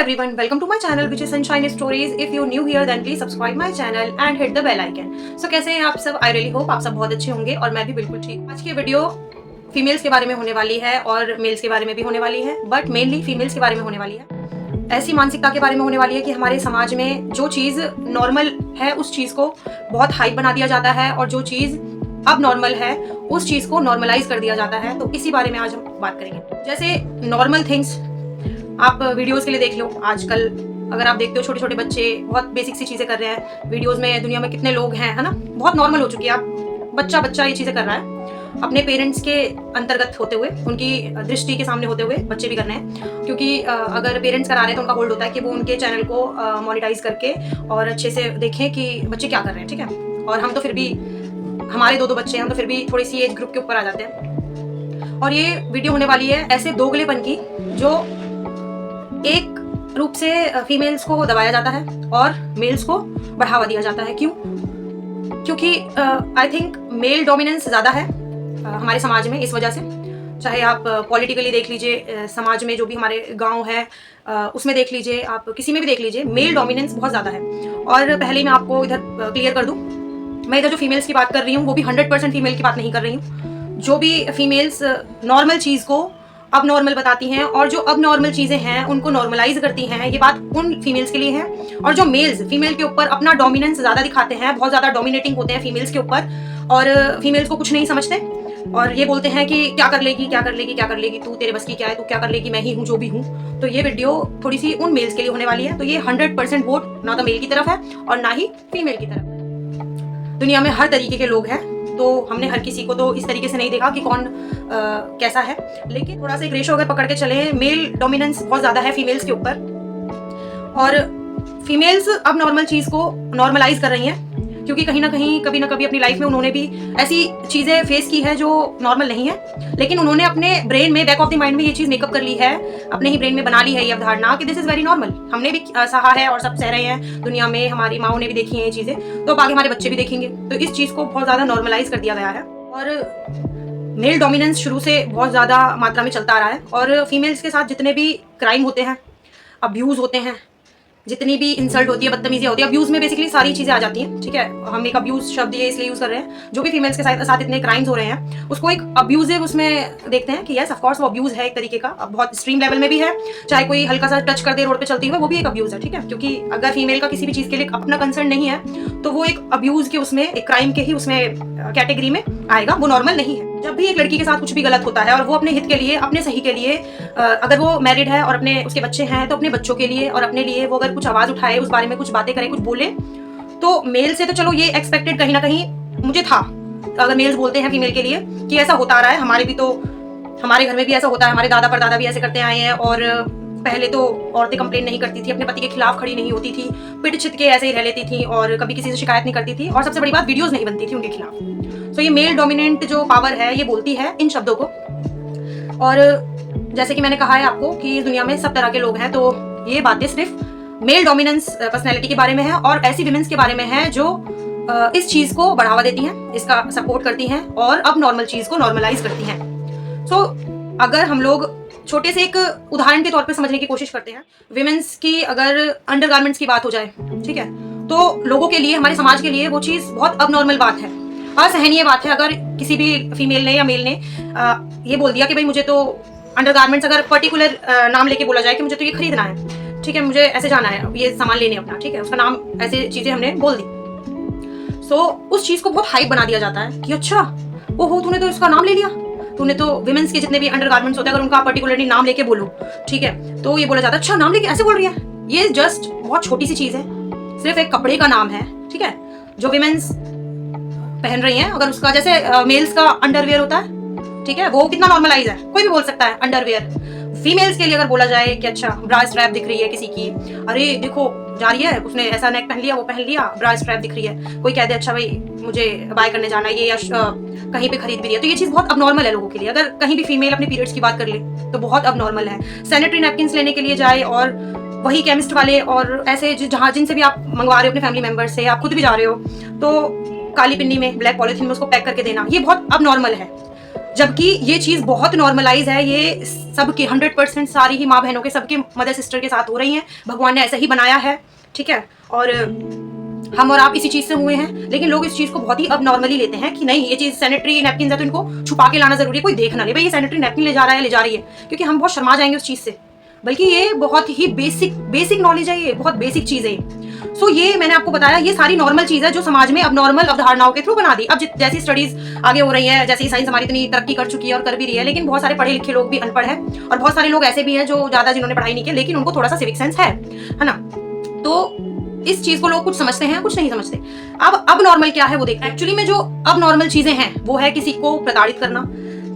everyone, welcome to my channel which is Sunshine Stories. If you're new here then please subscribe my channel and hit the bell icon. So कैसे हैं आप सब? I really hope आप सब बहुत अच्छे होंगे और मैं भी बिल्कुल ठीक। आज की वीडियो फीमेल्स के बारे में होने वाली है और मेल्स के बारे में भी होने वाली है, बट मेनली फीमेल्स के बारे में होने वाली है। ऐसी मानसिकता के बारे में होने वाली है कि हमारे समाज में जो चीज़ नॉर्मल है उस चीज़ को बहुत हाइप बना दिया जाता है और जो चीज़ अब नॉर्मल है उस चीज़ को नॉर्मलाइज कर दिया जाता है। तो इसी बारे में आज हम बात करेंगे। जैसे नॉर्मल थिंग्स आप वीडियोस के लिए देख लो। आजकल अगर आप देखते हो छोटे छोटे बच्चे बहुत बेसिक सी चीज़ें कर रहे हैं वीडियोस में। दुनिया में कितने लोग हैं, है ना, बहुत नॉर्मल हो चुकी है। आप बच्चा ये चीज़ें कर रहा है अपने पेरेंट्स के अंतर्गत होते हुए, उनकी दृष्टि के सामने होते हुए बच्चे भी करने हैं। क्योंकि अगर पेरेंट्स करा रहे हैं तो उनका होल्ड होता है कि वो उनके चैनल को मोनेटाइज करके और अच्छे से देखें कि बच्चे क्या कर रहे हैं, ठीक है। और हम तो फिर भी, हमारे दो बच्चे हैं, हम तो फिर भी थोड़ी सी एज ग्रुप के ऊपर आ जाते हैं। और ये वीडियो होने वाली है ऐसे दोगलेपन की जो एक रूप से फीमेल्स को दबाया जाता है और मेल्स को बढ़ावा दिया जाता है। क्यों? क्योंकि आई थिंक मेल डोमिनेंस ज़्यादा है हमारे समाज में। इस वजह से चाहे आप पॉलिटिकली देख लीजिए, समाज में जो भी हमारे गांव है उसमें देख लीजिए, आप किसी में भी देख लीजिए, मेल डोमिनेंस बहुत ज़्यादा है। और पहले मैं आपको इधर क्लियर कर दूं, मैं इधर जो फीमेल्स की बात कर रही हूँ वो भी 100% फीमेल की बात नहीं कर रही हूँ। जो भी फीमेल्स नॉर्मल चीज़ को अब नॉर्मल बताती हैं और जो अब नॉर्मल चीज़ें हैं उनको नॉर्मलाइज करती हैं, ये बात उन फीमेल्स के लिए है। और जो मेल्स फीमेल के ऊपर अपना डोमिनेंस ज़्यादा दिखाते हैं, बहुत ज़्यादा डोमिनेटिंग होते हैं फीमेल्स के ऊपर और फीमेल्स को कुछ नहीं समझते और ये बोलते हैं कि क्या कर लेगी तू, तेरे बस की क्या है, तू क्या कर लेगी, मैं ही हूँ जो भी हूँ। तो ये वीडियो थोड़ी सी उन मेल्स के लिए होने वाली है। तो ये 100% वोट ना तो मेल की तरफ है और ना ही फीमेल की तरफ है। दुनिया में हर तरीके के लोग हैं, तो हमने हर किसी को तो इस तरीके से नहीं देखा कि कौन कैसा है। लेकिन थोड़ा सा एक रेशो अगर पकड़ के चले, मेल डोमिनेंस बहुत ज़्यादा है फीमेल्स के ऊपर और फीमेल्स अब नॉर्मल चीज़ को नॉर्मलाइज कर रही हैं। क्योंकि कहीं ना कहीं कभी ना कभी अपनी लाइफ में उन्होंने भी ऐसी चीज़ें फेस की है जो नॉर्मल नहीं है, लेकिन उन्होंने अपने ब्रेन में, बैक ऑफ द माइंड में ये चीज़ मेकअप कर ली है, अपने ही ब्रेन में बना ली है ये अवधारणा कि दिस इज़ वेरी नॉर्मल। हमने भी सहा है और सब सह रहे हैं दुनिया में, हमारी माओ ने भी देखी हैं ये चीज़ें, तो अब आगे हमारे बच्चे भी देखेंगे। तो इस चीज़ को बहुत ज़्यादा नॉर्मलाइज कर दिया गया है और मेल डोमिनेंस शुरू से बहुत ज़्यादा मात्रा में चलता आ रहा है। और फीमेल्स के साथ जितने भी क्राइम होते हैं, अब्यूज़ होते हैं, जितनी भी इंसल्ट होती है, बदतमीजियाँ होती है, अब्यूज़ में बेसिकली सारी चीज़ें आ जाती हैं, ठीक है। हम एक अब्यूज़ शब्द ये इसलिए यूज़ कर रहे हैं, जो भी फीमेल्स के साथ इतने क्राइम्स हो रहे हैं उसको एक अब्यूजिव उसमें देखते हैं कि यस ऑफ कोर्स वो अब्यूज़ है एक तरीके का। अब बहुत एक्सट्रीम लेवल में भी है, चाहे कोई हल्का सा टच कर दे रोड पे चलती हुए, वो भी एक अब्यूज़ है, ठीक है। क्योंकि अगर फीमेल का किसी भी चीज़ के लिए अपना कंसर्न नहीं है तो वो एक अब्यूज़ के उसमें, एक क्राइम के ही उसमें कैटेगरी में आएगा, वो नॉर्मल नहीं है। जब भी एक लड़की के साथ कुछ भी गलत होता है और वो अपने हित के लिए, अपने सही के लिए, अगर वो मैरिड है और अपने उसके बच्चे हैं तो अपने बच्चों के लिए और अपने लिए वो अगर कुछ आवाज़ उठाए, उस बारे में कुछ बातें करे, कुछ बोले, तो मेल से तो चलो ये एक्सपेक्टेड कहीं ना कहीं मुझे था। अगर मेल्स बोलते हैं फीमेल के लिए कि ऐसा होता आ रहा है, हमारे भी तो, हमारे घर में भी ऐसा होता है, हमारे दादा परदादा भी ऐसे करते आए हैं और पहले तो औरतें कंप्लेन नहीं करती थी, अपने पति के खिलाफ खड़ी नहीं होती थी, पिट छिट के ऐसे ही रह लेती थी और कभी किसी से शिकायत नहीं करती थी और सबसे बड़ी बात वीडियोस नहीं बनती थी उनके खिलाफ। तो ये मेल डोमिनेंट जो पावर है ये बोलती है इन शब्दों को। और जैसे कि मैंने कहा है आपको कि इस दुनिया में सब तरह के लोग हैं, तो ये बातें सिर्फ मेल डोमिनेंस पर्सनैलिटी के बारे में है और ऐसी विमेंस के बारे में है जो इस चीज़ को बढ़ावा देती हैं, इसका सपोर्ट करती हैं और अब नॉर्मल चीज़ को नॉर्मलाइज करती हैं। सो अगर हम लोग छोटे से एक उदाहरण के तौर पे समझने की कोशिश करते हैं, विमेंस की अगर अंडरगारमेंट्स की बात हो जाए, ठीक है, तो लोगों के लिए, हमारे समाज के लिए वो चीज़ बहुत अब नॉर्मल बात है, असहनीय बात है। अगर किसी भी फीमेल ने या मेल ने ये बोल दिया कि भाई मुझे तो अंडरगारमेंट्स, अगर पर्टिकुलर नाम लेके बोला जाए कि मुझे तो ये खरीदना है, ठीक है, मुझे ऐसे जाना है ये सामान लेने अपना, ठीक है, उसका नाम, ऐसे चीज़ें हमने बोल दी, सो उस चीज़ को बहुत हाइप बना दिया जाता है कि अच्छा ओहो तूने तो इसका नाम ले लिया, तूने तो विमेंस के जितने भी अंडरगारमेंट्स होते हैं अगर उनका पर्टिकुलरली नाम लेके बोलो, ठीक है, तो ये बोला जाता है अच्छा नाम लेके ऐसे बोल रही है। ये जस्ट बहुत छोटी सी चीज़ है, सिर्फ एक कपड़े का नाम है, ठीक है, जो विमेंस पहन रही हैं। अगर उसका जैसे मेल्स का अंडरवियर होता है, ठीक है, वो कितना नॉर्मलाइज है, कोई भी बोल सकता है अंडरवियर। फीमेल्स के लिए अगर बोला जाए कि अच्छा ब्रा स्ट्रैप दिख रही है किसी की, अरे देखो जा रही है, उसने ऐसा नेक पहन लिया, वो पहन लिया, ब्रा स्ट्रैप दिख रही है, कोई कह दे अच्छा भाई मुझे बाय करने जाना है ये, या कहीं पे खरीद भी रही है, तो ये चीज़ बहुत अब नॉर्मल है लोगों के लिए। अगर कहीं भी फीमेल अपने पीरियड्स की बात कर ले तो बहुत अब नॉर्मल है। सैनिटरी नैपकिन्स लेने के लिए जाए और वही केमिस्ट वाले और ऐसे जहाँ जिनसे भी आप मंगवा रहे हो अपने फैमिली मेम्बर से, आप खुद भी जा रहे हो, तो काली पिन्नी में, ब्लैक पॉलिथीन में उसको पैक करके देना, ये बहुत अब नॉर्मल है। जबकि ये चीज़ बहुत नॉर्मलाइज है, ये सबके 100% सारी ही माँ बहनों के, सबके मदर सिस्टर के साथ हो रही हैं। भगवान ने ऐसा ही बनाया है, ठीक है। और हम और आप इसी चीज़ से हुए हैं, लेकिन लोग इस चीज़ को बहुत ही अब नॉर्मली लेते हैं कि नहीं, ये चीज़ सैनिटरी नैपकिन है तो इनको छुपा के लाना जरूरी है, कोई देख ना ले भाई ये सैनिटरी नैपकिन ले जा रहा है, ले जा रही है, क्योंकि हम बहुत शर्मा जाएंगे उस चीज़ से। बल्कि ये बहुत ही बेसिक नॉलेज है, ये बहुत बेसिक चीज़ है। सो ये मैंने आपको बताया, ये सारी नॉर्मल चीज़ है जो समाज में अब नॉर्मल अवधारणाओं के थ्रू बना दी। अब जैसी स्टडीज आगे हो रही है, जैसे साइंस हमारी इतनी तरक्की कर चुकी है और कर भी रही है, लेकिन बहुत सारे पढ़े लिखे लोग भी अनपढ़ हैं, और बहुत सारे लोग ऐसे भी हैं जो ज़्यादा जिन्होंने पढ़ाई नहीं की, लेकिन उनको थोड़ा सा सिविक सेंस है ना। तो इस चीज को लोग कुछ समझते हैं, कुछ नहीं समझते। अब नॉर्मल क्या है वो देखते हैं। एक्चुअली में जो अब नॉर्मल चीजें हैं वो है किसी को प्रताड़ित करना,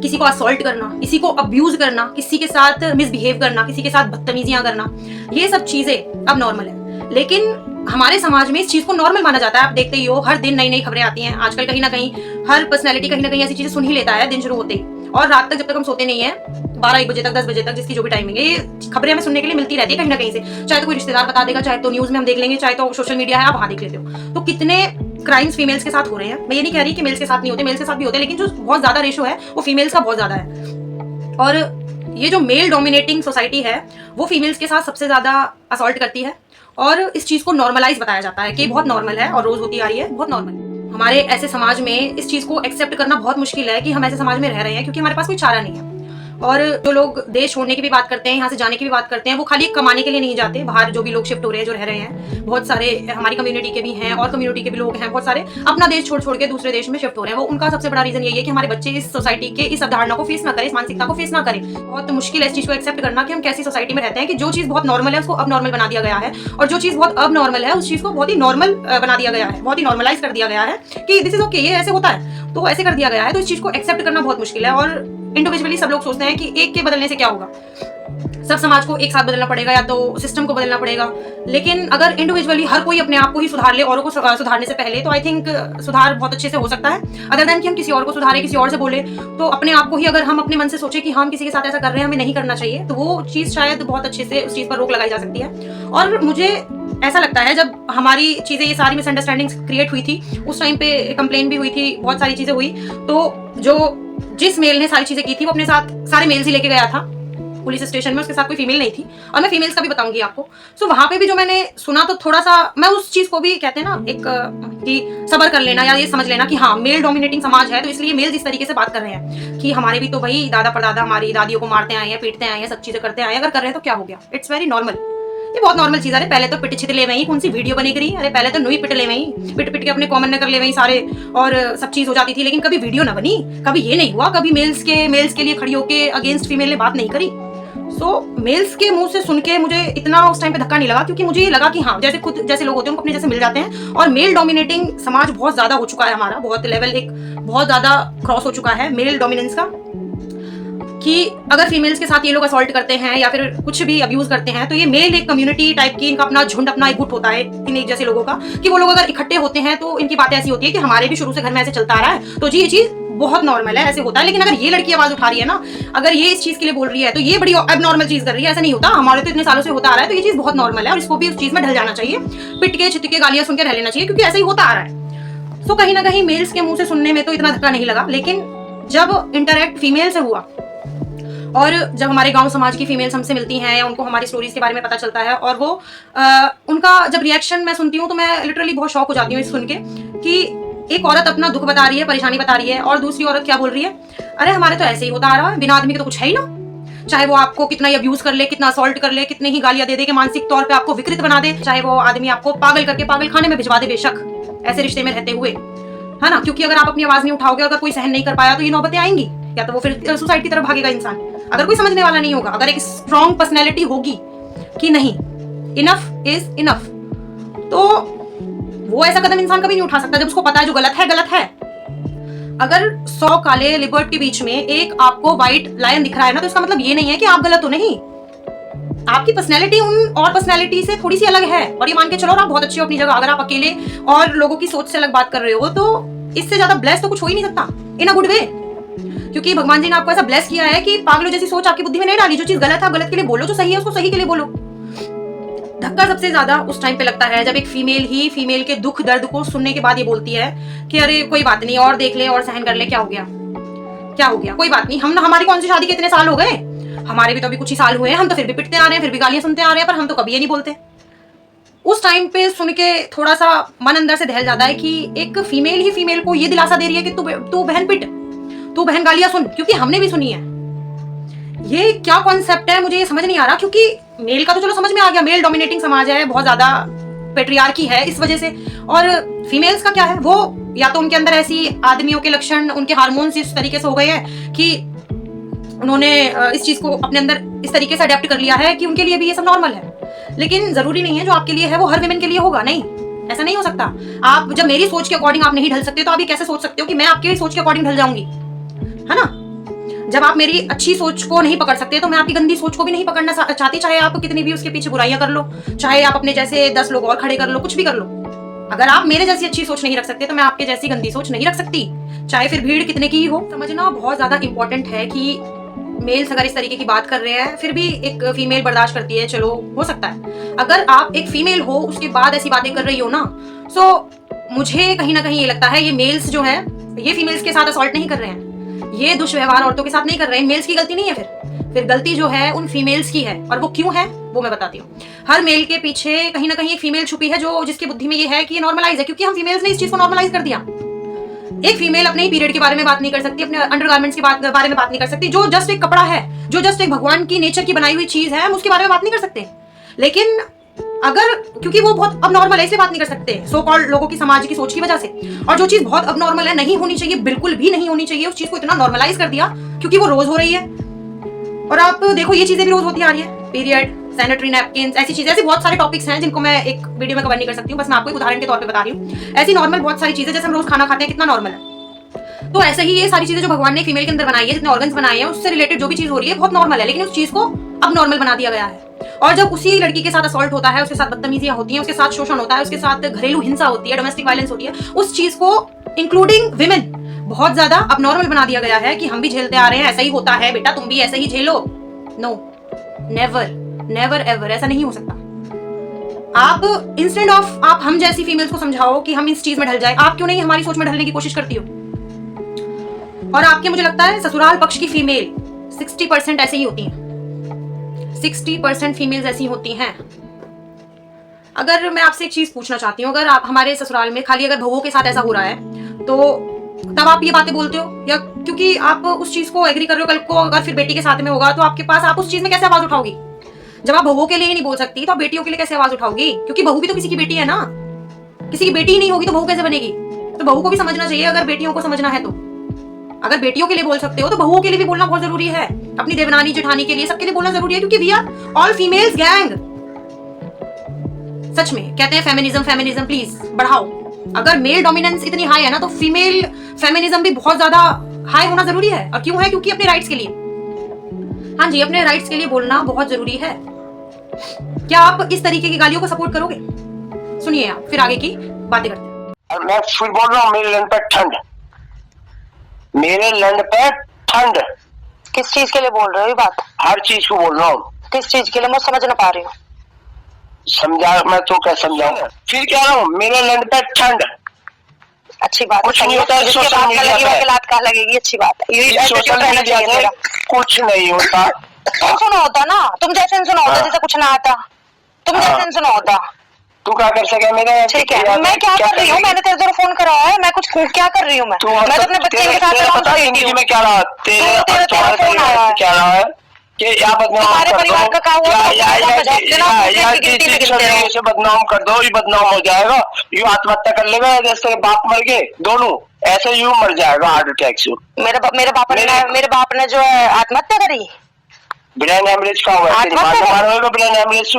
किसी को असॉल्ट करना, किसी को अब्यूज करना, किसी के साथ मिसबिहेव करना, किसी के साथ बदतमीजियां करना, ये सब चीजें अब नॉर्मल है। लेकिन हमारे समाज में इस चीज को नॉर्मल माना जाता है। आप देखते ही हो, हर दिन नई नई खबरें आती हैं आजकल, कहीं ना कहीं हर पर्सनैलिटी कहीं ना कहीं ऐसी चीजें सुन ही लेता है दिन शुरू होते ही, और रात तक जब तक हम सोते नहीं है, 12-1 बजे तक, 10 बजे तक, जिसकी जो भी टाइमिंग है, ये खबरें हमें सुनने के लिए मिलती रहती है कहीं ना कहीं से। चाहे तो कोई रिश्तेदार बता देगा, चाहे तो न्यूज में हम देख लेंगे, चाहे तो सोशल मीडिया है आप वहां देख लेते हो। तो कितने क्राइम्स फीमेल्स के साथ हो रहे हैं। मैं ये नहीं कह रही कि मेल्स के साथ नहीं होते, मेल्स के साथ भी होते हैं, लेकिन जो बहुत ज्यादा रेशो है वो फीमेल्स का बहुत ज्यादा है। और ये जो मेल डोमिनेटिंग सोसाइटी है वो फीमेल्स के साथ सबसे ज्यादा असॉल्ट करती है, और इस चीज को नॉर्मलाइज बताया जाता है कि बहुत नॉर्मल है और रोज होती आ रही है, बहुत नॉर्मल है। हमारे ऐसे समाज में इस चीज को एक्सेप्ट करना बहुत मुश्किल है कि हम ऐसे समाज में रह रहे हैं, क्योंकि हमारे पास कोई चारा नहीं है। और जो लोग देश छोड़ने की भी बात करते हैं, यहाँ से जाने की भी बात करते हैं, वो खाली कमाने के लिए नहीं जाते। बाहर जो भी लोग शिफ्ट हो रहे हैं, जो रह रहे हैं, बहुत सारे हमारी कम्युनिटी के भी हैं और कम्युनिटी के भी लोग हैं, बहुत सारे अपना देश छोड़ के दूसरे देश में शिफ्ट हो रहे हैं। वो उनका सबसे बड़ा रीजन यही है कि हमारे बच्चे इस सोसाइटी के इस अवधारणा को फेस ना करें, इस मानसिकता को फेस ना करें। बहुत मुश्किल है इस चीज को एक्सेप्ट करना कि हम कैसी सोसाइटी में रहते हैं कि जो चीज बहुत नॉर्मल है उसको अब नॉर्मल बना दिया गया है, और जो चीज बहुत अब नॉर्मल है उस चीज को बहुत ही नॉर्मल बना दिया गया है, बहुत ही नॉर्मलाइज कर दिया गया है कि दिस इज ओके, ये ऐसे होता है, तो ऐसे कर दिया गया है। तो इस चीज को एक्सेप्ट करना बहुत मुश्किल है। और इंडिविजुअली सब लोग सोचते हैं कि एक के बदलने से क्या होगा, सब समाज को एक साथ बदलना पड़ेगा या तो सिस्टम को बदलना पड़ेगा। लेकिन अगर इंडिविजुअली हर कोई अपने आप को ही सुधार ले औरों को सुधारने से पहले, तो आई थिंक सुधार बहुत अच्छे से हो सकता है। अदर देन कि हम किसी और को सुधारें, किसी और से बोले, तो अपने आप को ही अगर हम अपने मन से सोचे कि हम किसी के साथ ऐसा कर रहे हैं, हमें नहीं करना चाहिए, तो वो चीज़ शायद बहुत अच्छे से उस चीज़ पर रोक लगाई जा सकती है। और मुझे ऐसा लगता है जब हमारी चीज़ें ये सारी मिसअंडरस्टैंडिंग्स क्रिएट हुई थी, उस टाइम पे कंप्लेन भी हुई थी, बहुत सारी चीज़ें हुई, तो जिस मेल ने सारी चीज़ें की थी वो अपने साथ सारे मेल्स ही लेके गया था पुलिस स्टेशन में, उसके साथ कोई फीमेल नहीं थी। और मैं फीमेल्स का भी बताऊंगी आपको। सो वहां पे भी जो मैंने सुना, तो थोड़ा सा मैं उस चीज को भी, कहते हैं ना एक कि सबर कर लेना या ये समझ लेना कि हाँ मेल डोमिनेटिंग समाज है, तो इसलिए मेल जिस तरीके से बात कर रहे हैं कि हमारे भी तो भाई दादा परदादा हमारी दादियों को मारते आए हैं, पीटते आए हैं, सब चीजें करते आए हैं, अगर कर रहे हैं तो क्या हो गया, इट्स वेरी नॉर्मल, ये बहुत नॉर्मल चीज है। पहले तो पिट छितले में ही कौन सी वीडियो बनी करी, अरे पहले तो नुई पिटले में ही पिट के अपने कॉमन न कर ले वही सारे, और सब चीज हो जाती थी, लेकिन कभी वीडियो ना बनी, कभी ये नहीं हुआ, कभी मेल्स के लिए खड़ी होके अगेंस्ट फीमेल ने बात नहीं करी। सो मेल्स के मुंह से सुन के मुझे इतना उस टाइम पे धक्का नहीं लगा, क्योंकि मुझे ये लगा कि हाँ जैसे खुद जैसे लोग होते हैं उनको अपने जैसे मिल जाते हैं। और मेल डोमिनेटिंग समाज बहुत ज्यादा हो चुका है हमारा, बहुत लेवल एक बहुत ज्यादा क्रॉस हो चुका है मेल डोमिनेंस का, कि अगर फीमेल्स के साथ ये लोग असॉल्ट करते हैं या फिर कुछ भी अब्यूज करते हैं, तो ये मेल एक कम्युनिटी टाइप की, इनका अपना झुंड, अपना एक गुट होता है इन एक जैसे लोगों का, कि वो लोग अगर इकट्ठे होते हैं तो इनकी बातें ऐसी होती है कि हमारे भी शुरू से घर में ऐसे चलता आ रहा है, तो जी ये चीज बहुत नॉर्मल है, ऐसे होता है। लेकिन अगर ये लड़की आवाज उठा रही है ना, अगर ये इस चीज के लिए बोल रही है, तो ये बड़ी एबनॉर्मल चीज कर रही है, ऐसा नहीं होता, हमारे तो इतने सालों से होता आ रहा है, तो ये चीज बहुत नॉर्मल है और इसको भी उस चीज में ढल जाना चाहिए, पिट के छिट के गालियां सुन के रह लेना चाहिए, क्योंकि ऐसा ही होता आ रहा है। सो कहीं ना कहीं मेल्स के मुंह से सुनने में तो इतना धक्का नहीं लगा, लेकिन जब इंटरेक्ट फीमेल से हुआ और जब हमारे गांव समाज की फीमेल्स हमसे मिलती हैं या उनको हमारी स्टोरीज के बारे में पता चलता है, और वो उनका जब रिएक्शन मैं सुनती हूँ, तो मैं लिटरली बहुत शॉक हो जाती हूँ इस सुन के कि एक औरत अपना दुख बता रही है, परेशानी बता रही है, और दूसरी औरत क्या बोल रही है, अरे हमारे तो ऐसे ही होता आ रहा है, बिना आदमी के तो कुछ है ही ना। चाहे वो आपको कितना ही अब्यूज कर ले, कितना असॉल्ट कर ले, कितनी ही गालियां दे दे के मानसिक तौर पे आपको विकृत बना दे, चाहे वो आदमी आपको पागल करके पागल खाने में भिजवा दे, बेशक ऐसे रिश्ते में रहते हुए, है ना, क्योंकि अगर आप अपनी आवाज नहीं उठाओगे, अगर कोई सहन नहीं कर पाया, तो ये नौबतें आएंगी, या तो वो फिर सुसाइड की तरफ भागेगा इंसान, अगर कोई समझने वाला नहीं होगा, अगर एक स्ट्रॉन्ग पर्सनैलिटी होगी कि नहीं इनफ इज इनफ, तो वो ऐसा कदम इंसान कभी नहीं उठा सकता जब उसको पता है जो गलत है गलत है। अगर 100 काले लिबर्ट के बीच में एक आपको व्हाइट लायन दिख रहा है ना, तो इसका मतलब ये नहीं है कि आप गलत हो, नहीं, आपकी पर्सनैलिटी उन और पर्सनैलिटी से थोड़ी सी अलग है, और ये मान के चलो और आप बहुत अच्छे हो अपनी जगह। अगर आप अकेले और लोगों की सोच से अलग बात कर रहे हो, तो इससे ज्यादा ब्लेस तो कुछ हो ही नहीं सकता इन अ गुड वे, क्योंकि भगवान जी ने आपको ऐसा ब्लेस किया है कि पागलों जैसी सोच आपकी बुद्धि में नहीं डाली। जो चीज गलत है गलत के लिए बोलो, जो सही है उसको सही के लिए बोलो। धक्का सबसे ज्यादा उस टाइम पे लगता है जब एक फीमेल ही फीमेल के दुख दर्द को सुनने के बाद ये बोलती है कि अरे कोई बात नहीं, और देख ले और सहन कर ले, क्या हो गया। क्या हो गया, कोई बात नहीं, हम हमारी कौन सी शादी के इतने साल हो गए, हमारे भी तो अभी कुछ ही साल हुए हैं, हम तो फिर भी पिटते आ रहे हैं, फिर भी गालियां सुनते आ रहे हैं, पर हम तो कभी ये नहीं बोलते। उस टाइम पे सुन के थोड़ा सा मन अंदर से दहल जाता है कि एक फीमेल ही फीमेल को ये दिलासा दे रही है कि तू बहन पिट, तू बहन गालियां सुन, क्योंकि हमने भी सुनी है। ये क्या कॉन्सेप्ट है, मुझे ये समझ नहीं आ रहा। क्योंकि मेल का तो चलो समझ में आ गया, मेल डोमिनेटिंग समाज है, बहुत ज्यादा पेट्रियार्की है इस वजह से। और फीमेल्स का क्या है, वो या तो उनके अंदर ऐसी आदमियों के लक्षण, उनके हार्मोन्स इस तरीके से हो गए हैं कि उन्होंने इस चीज को अपने अंदर इस तरीके से अडेप्ट कर लिया है कि उनके लिए भी ये सब नॉर्मल है। लेकिन जरूरी नहीं है जो आपके लिए है वो हर विमेन के लिए होगा, नहीं, ऐसा नहीं हो सकता। आप जब मेरी सोच के अकॉर्डिंग आप नहीं ढल सकते, तो आप ये कैसे सोच सकते हो कि मैं आपकी सोच के अकॉर्डिंग ढल जाऊंगी, है ना। जब आप मेरी अच्छी सोच को नहीं पकड़ सकते, तो मैं आपकी गंदी सोच को भी नहीं पकड़ना चाहती, चाहे आप कितनी भी उसके पीछे बुराइयां कर लो, चाहे आप अपने जैसे 10 लोग और खड़े कर लो, कुछ भी कर लो। अगर आप मेरे जैसी अच्छी सोच नहीं रख सकते, तो मैं आपके जैसी गंदी सोच नहीं रख सकती, चाहे फिर भीड़ कितने की ही हो। समझना बहुत ज्यादा इंपॉर्टेंट है कि मेल्स अगर इस तरीके की बात कर रहे हैं, फिर भी एक फीमेल बर्दाश्त करती है, चलो हो सकता है। अगर आप एक फीमेल हो, उसके बाद ऐसी बातें कर रही हो ना, सो मुझे कहीं ना कहीं ये लगता है ये मेल्स जो है, ये फीमेल्स के साथ असॉल्ट नहीं कर रहे हैं, ये दुष्व्यवहार औरतों के साथ नहीं कर रहे हैं, मेल्स की गलती नहीं है। फिर गलती जो है उन फीमेल्स की है। और वो क्यों है वो मैं बताती हूँ। हर मेल के पीछे कहीं ना कहीं एक फीमेल छुपी है, जो जिसकी बुद्धि में ये है कि ये नॉर्मलाइज है, क्योंकि हम फीमेल्स ने इस चीज को नॉर्मलाइज कर दिया। एक फीमेल अपने पीरियड के बारे में बात नहीं कर सकती, अपने अंडरगारमेंट्स के बारे में बात नहीं कर सकती, जो जस्ट एक कपड़ा है, जो जस्ट एक भगवान की नेचर की बनाई हुई चीज है, हम उसके बारे में बात नहीं कर सकते। लेकिन अगर क्योंकि वो बहुत अब नॉर्मल है, इसलिए बात नहीं कर सकते, सो कॉल्ड लोगों की समाज की सोच की वजह से। और जो चीज बहुत अब नॉर्मल है, नहीं होनी चाहिए, बिल्कुल भी नहीं होनी चाहिए, उस चीज को इतना नॉर्मलाइज कर दिया क्योंकि वो रोज हो रही है। और आप देखो ये चीजें भी रोज होती आ रही है, पीरियड, सैनिटरी नैपकिन, ऐसी चीजें, ऐसे बहुत सारे टॉपिक्स हैं जिनको मैं एक वीडियो में कवर नहीं कर सकती हूँ, बस मैं आपको एक उदाहरण के तौर पे बता रही हूँ। ऐसी नॉर्मल बहुत सारी चीजें, जैसे हम रोज खाना खाते हैं, कितना नॉर्मल है, तो ऐसे ही ये सारी चीजें जो भगवान ने फीमेल के अंदर बनाई है, जितने ऑर्गन्स बनाए हैं, उससे रिलेटेड जो भी चीज हो रही है बहुत नॉर्मल है, लेकिन उस चीज को अब नॉर्मल बना दिया गया है। और जब उसी लड़की के साथ असॉल्ट होता है, उसके साथ बदतमीजियां होती हैं, उसके साथ शोषण होता है, उसके साथ घरेलू हिंसा होती है, डोमेस्टिक वायलेंस होती है, उस चीज को इंक्लूडिंग विमेन बहुत ज्यादा अब नॉर्मल बना दिया गया है कि हम भी झेलते आ रहे हैं, ऐसा ही होता है बेटा, तुम भी ऐसे ही झेलो। नो, नेवर नेवर एवर, ऐसा नहीं हो सकता। आप इंस्टेंट ऑफ आप हम जैसी फीमेल्स को समझाओ कि हम इस चीज में ढल जाए, आप क्यों नहीं हमारी सोच में ढलने की कोशिश करती हो। और आपके, मुझे लगता है ससुराल पक्ष की फीमेल 60% ऐसे ही होती हैं, 60% फीमेल्स ऐसी होती हैं। अगर मैं आपसे एक चीज पूछना चाहती हूँ, अगर आप हमारे ससुराल में खाली अगर बहुओं के साथ ऐसा हो रहा है, तो तब आप ये बातें बोलते हो, या क्योंकि आप उस चीज को एग्री कर रहे हो, कल को अगर फिर बेटी के साथ में होगा तो आपके पास, आप उस चीज में कैसे आवाज उठाओगी। जब आप बहुओं के लिए ही नहीं बोल सकती, तो आप बेटियों के लिए कैसे आवाज उठाओगी, क्योंकि बहू भी तो किसी की बेटी है ना, किसी की बेटी ही नहीं होगी तो बहू कैसे बनेगी। तो बहू को भी समझना चाहिए, अगर बेटियों को समझना है तो। अगर बेटियों के लिए बोल सकते हो तो बहुओं के लिए भी बोलना बहुत जरूरी है, अपनी देवनानी जेठानी के लिए, सबके लिए बोलना जरूरी है, क्योंकि we are all females gang. सच में कहते हैं फेमिनिज्म, फेमिनिज्म प्लीज बढ़ाओ। अगर मेल डोमिनेंस इतनी हाई है ना, तो फीमेल फेमिनिज्म भी बहुत ज्यादा हाई होना जरूरी है। और क्यों है, क्योंकि अपने राइट्स के लिए, हाँ जी, अपने राइट्स के लिए बोलना बहुत जरूरी है। क्या आप इस तरीके की गालियों को सपोर्ट करोगे? सुनिए आप, फिर आगे की बातें करते हैं। मैं फिर बोल रहा हूँ, मेरे लैंड पे ठंड, मेरे लैंड पे ठंड। किस चीज के लिए बोल रहे हो ये बात? हर चीज को बोल रहा हूँ। किस चीज के लिए, मैं समझ ना पा रही हूँ। समझा, मैं तो क्या समझाऊं, फिर कह रहा हूँ मेरे लैंड पे ठंड। अच्छी बात कुछ नहीं होता, जिसके बात का लगेगी वह लात का लगेगी, अच्छी बात है। सोशल मीडिया से कुछ नहीं होता। तुम सुना होता ना, तुम जैसे सुना होता जैसे कुछ ना आता, तुम जैसे सुना होता। तू क्या कर सके मेरे? ठीक है, मैं क्या कर रही हूँ, मैंने तेरे को फोन करा है, मैं कुछ क्या कर रही हूँ, मैं तो अपने बच्चे के साथ में क्या रहा, तेरे फोन आया क्या रहा है कि यहाँ बदनाम, हमारे परिवार का क्या हुआ, बदनाम कर दो, ये बदनाम हो जाएगा, यू आत्महत्या कर लेगा, जैसे बाप मर गए दोनों, ऐसे यू मर जाएगा हार्ट अटैक से। मेरे बाप ने जो है आत्महत्या करी, ब्रेन हेमरेज का हुआ है, ब्रेन हेमरेज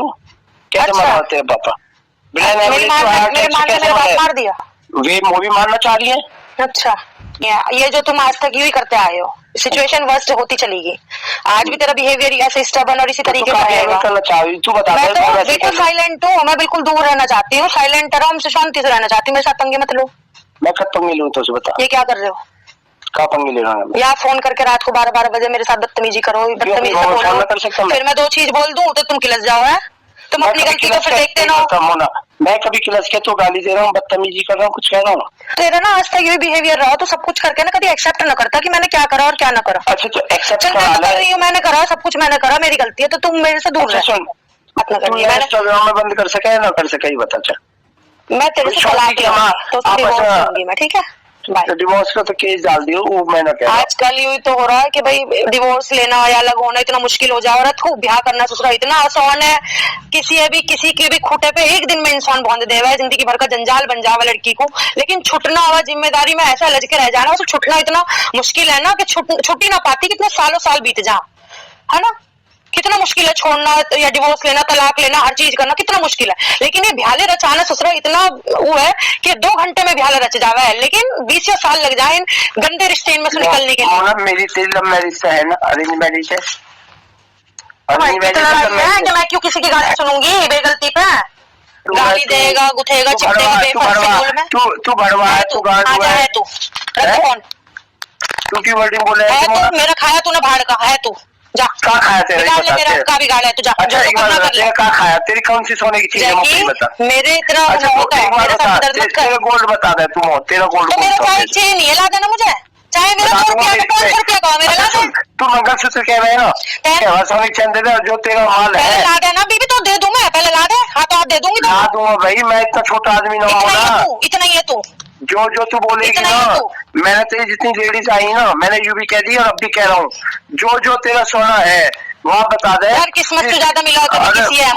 कैसे मरा तेरे पापा? ब्रेन हेमरेज मार दिया, वे मूवी मारना चाह रही है। अच्छा, ये जो तुम आज तक यूं ही करते आए हो, सिचुएशन वर्स्ट होती चलेगी। आज भी तेरा बिहेवियर ऐसे स्टबर्न और इसी तरीके का रहेगा। तू बता, मैं तो बिल्कुल साइलेंट हूँ, मैं बिल्कुल दूर रहना चाहती हूँ, साइलेंट रहो, हमसे शांति से रहना चाहती हूँ, मेरे साथ पंगे मत लो। मैं कब पंगे लूँ, तो बता ये क्या कर रहे हो, क्या पंगे ले रहा हूँ? यहाँ फोन करके रात को 12-12 बजे मेरे साथ बदतमीजी करो, बदतमीजी से बोलो, फिर मैं दो चीज बोल दूं तो तुम किलस जाओ। है तुम अपनी गलती को फिर देखते ना हो। मैं कभी क्लच के तो गाली दे रहा हूँ, बदतमीजी कर रहा हूँ, कुछ कह रहा हूँ? तेरा ना आज तक ये बिहेवियर रहा तो सब कुछ करके ना कभी एक्सेप्ट न करता कि मैंने क्या करा और क्या ना करा। अच्छा तो एक्सेप्ट चल मैं तो कर रही हूँ, मैंने करा सब कुछ, मैंने करा, मेरी गलती है, तो तुम मेरे से दूर रह। सुन, अपना तू करिए, मैंने इंस्टाग्राम में बंद कर सके या ना कर सके, ये बता। चल मैं तेरे से तलाक लूंगी तो डिवोर्स लूंगी मैं, ठीक है? बाय। डिवोर्स का तो केस डाल दियो, वो मैं ना कह रहा। आजकल यूं तो हो रहा है कि भाई डिवोर्स लेना या अलग होना इतना मुश्किल हो जाए, औरत को ब्याह करना ससुरा इतना आसान है। किसी के भी खूटे पे एक दिन में इंसान बांध देवा है, जिंदगी भर का जंजाल बन जावा लड़की को। लेकिन छुटना हुआ जिम्मेदारी में ऐसा लज के रह जाना, उसको छुटना इतना मुश्किल है ना कि छुट ही ना पाती, कितने सालों साल बीत जा, है ना? कितना मुश्किल है छोड़ना या डिवोर्स लेना, तलाक लेना, हर चीज करना कितना मुश्किल है। लेकिन ये भ्याले रचाना ससुरा इतना वो है कि 2 घंटे में भ्याले रच जावा है, लेकिन 20 साल लग जाए इन गंदे रिश्ते इनमें से निकलने के लिए। मेरी तेरी लव मैरिज से है ना, अरेंज मैरिज है। मैं क्यों किसी की गाली सुनूंगी बेगलती पे? गाली देगा, गुथेगा, चिपटेगा बेफालतू में। तू भड़वा है, तू गांड हुआ है, तू कौन? तू क्यों वर्डिंग बोले है? तू मेरा खाया तूने भाड़ का है, तू जा। क्या खाया तेरे? मेरा का बिगाड़ा है, तू जा। अच्छा एक बार बता, क्या खाया? तेरी कौन सी सोने की चीज है, मुझे बता। मेरे इतना अच्छा होता है, मेरे साथ दर्द मत कर। तेरा गोल्ड बता दे तू, तेरा गोल्ड। तो मेरा चाहे चाहिए नहीं है, ला देना मुझे, चाहे मेरा 100 रुपया का 500 रुपया का मेरा ला दे। तू मंगलसूत्र कह रहे हो ना, सोने चंद दे जो तेरा माल है। ला देना बीबी, तो दे दूं मैं, पहले ला दे। हाँ तो आप दे दूंगी, ला दूंगा भाई, मैं इतना छोटा आदमी ना हूँ ना। इतना ही है तू, जो तू बोलेगी ना, मैंने तेरी जितनी लेडीज आई ना, मैंने यूं भी कह दी और अब भी कह रहा हूँ, जो तेरा सोना है वहाँ बता दे। यार किस्मत से ज्यादा मिला होता तो किसी है,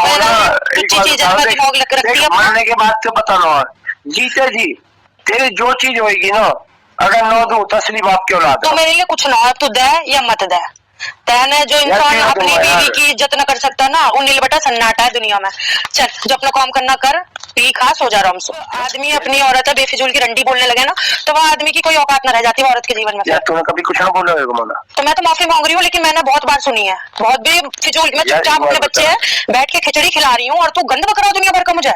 चीज रखती है। मरने के बाद तो पता ना, जीते जी तेरी जो चीज होगी ना, अगर न दो तसली बाप क्यों ला दे। तो मेरे लिए कुछ ना, तू दे या मत दे। तैने जो इंसान अपनी बीवी की इज्जत न कर सकता ना, वो नीलबटा सन्नाटा है दुनिया में। चल जो अपना काम करना कर, पी खा सो जा आराम से। आदमी अपनी औरत है बेफिजूल की रंडी बोलने लगे ना, तो वह आदमी की कोई औकात न रह जाती औरत के जीवन में। यार तूने कभी कुछ ना बोला होगा मोना? तो मैं तो माफी मांग रही हूँ, लेकिन मैंने बहुत बार सुनी है, बहुत भी फिजूल। मैं चुपचाप अपने बच्चे है बैठ के खिचड़ी खिला रही हूँ और तू गंद बकरा दुनिया भर का मुझे।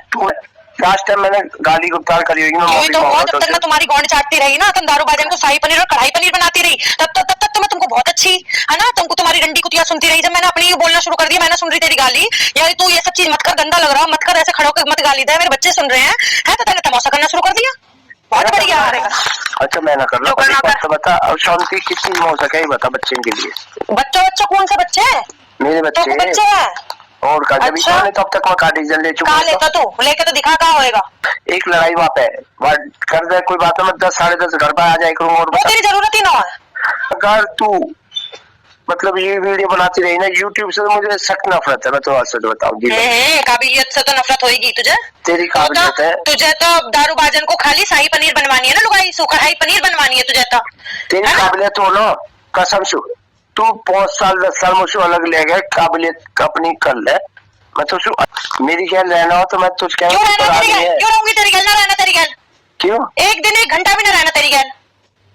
लास्ट टाइम मैंने गाली गुप्तार करी होगी ना, तो जब तक मैं तुम्हारी गौंड चाटती रही ना, तुम दारू बाजन को शाही पनीर और कढ़ाई पनीर बनाती रही, तब तक तो मैं तुमको बहुत अच्छी है ना, तुमको तुम्हारी रंडी कुतिया सुनती रही। जब मैंने अपनी बोलना शुरू कर दिया, मैंने सुन रही तेरी गाली, यार तू ये सब चीज मत कर, गंदा लग रहा, मत कर, ऐसे खड़ो कर मत गाली दे, मेरे बच्चे सुन रहे हैं, है तो तेने तमाशा करना शुरू कर दिया। बहुत बढ़िया। अच्छा मैं ना कर रहा, तो बता अब शांति कितनी हो सके बता बच्चे के लिए। बच्चा कौन सा बच्चे है? मेरे बच्चे है और का जब अच्छा? तब तक मैं का डीजल ले चुका। लेता तू लेके तो दिखा कहाँ होएगा। एक लड़ाई वहाँ पे कर दे, कोई बात है, 10 साढ़े 10 घर पर आ जाए करूँ। और तेरी जरूरत ही ना है। अगर तू मतलब ये वीडियो बनाती रही ना यूट्यूब से, तो मुझे सख्त नफरत है, मैं तो आज से बताऊँ। काबिलियत से तो नफरत होगी तुझे, तेरी काबिलियत है। तुझे तो दारू बाजन को खाली शाही पनीर बनवानी है ना, लुगाई कढ़ाई पनीर बनवानी है तुझे तो। तेरी काबिलियत हो ना, कसम से तू 5 साल 10 साल मुझसे अलग ले गए, काबिलियत अपनी कर ले। मैं तो मेरी गैल रहना हो तो मैं तुझ क्यों रहूंगी तेरी गैल? ना रहना तेरी गैल, क्यों? एक दिन 1 घंटा भी ना रहना तेरी गैल।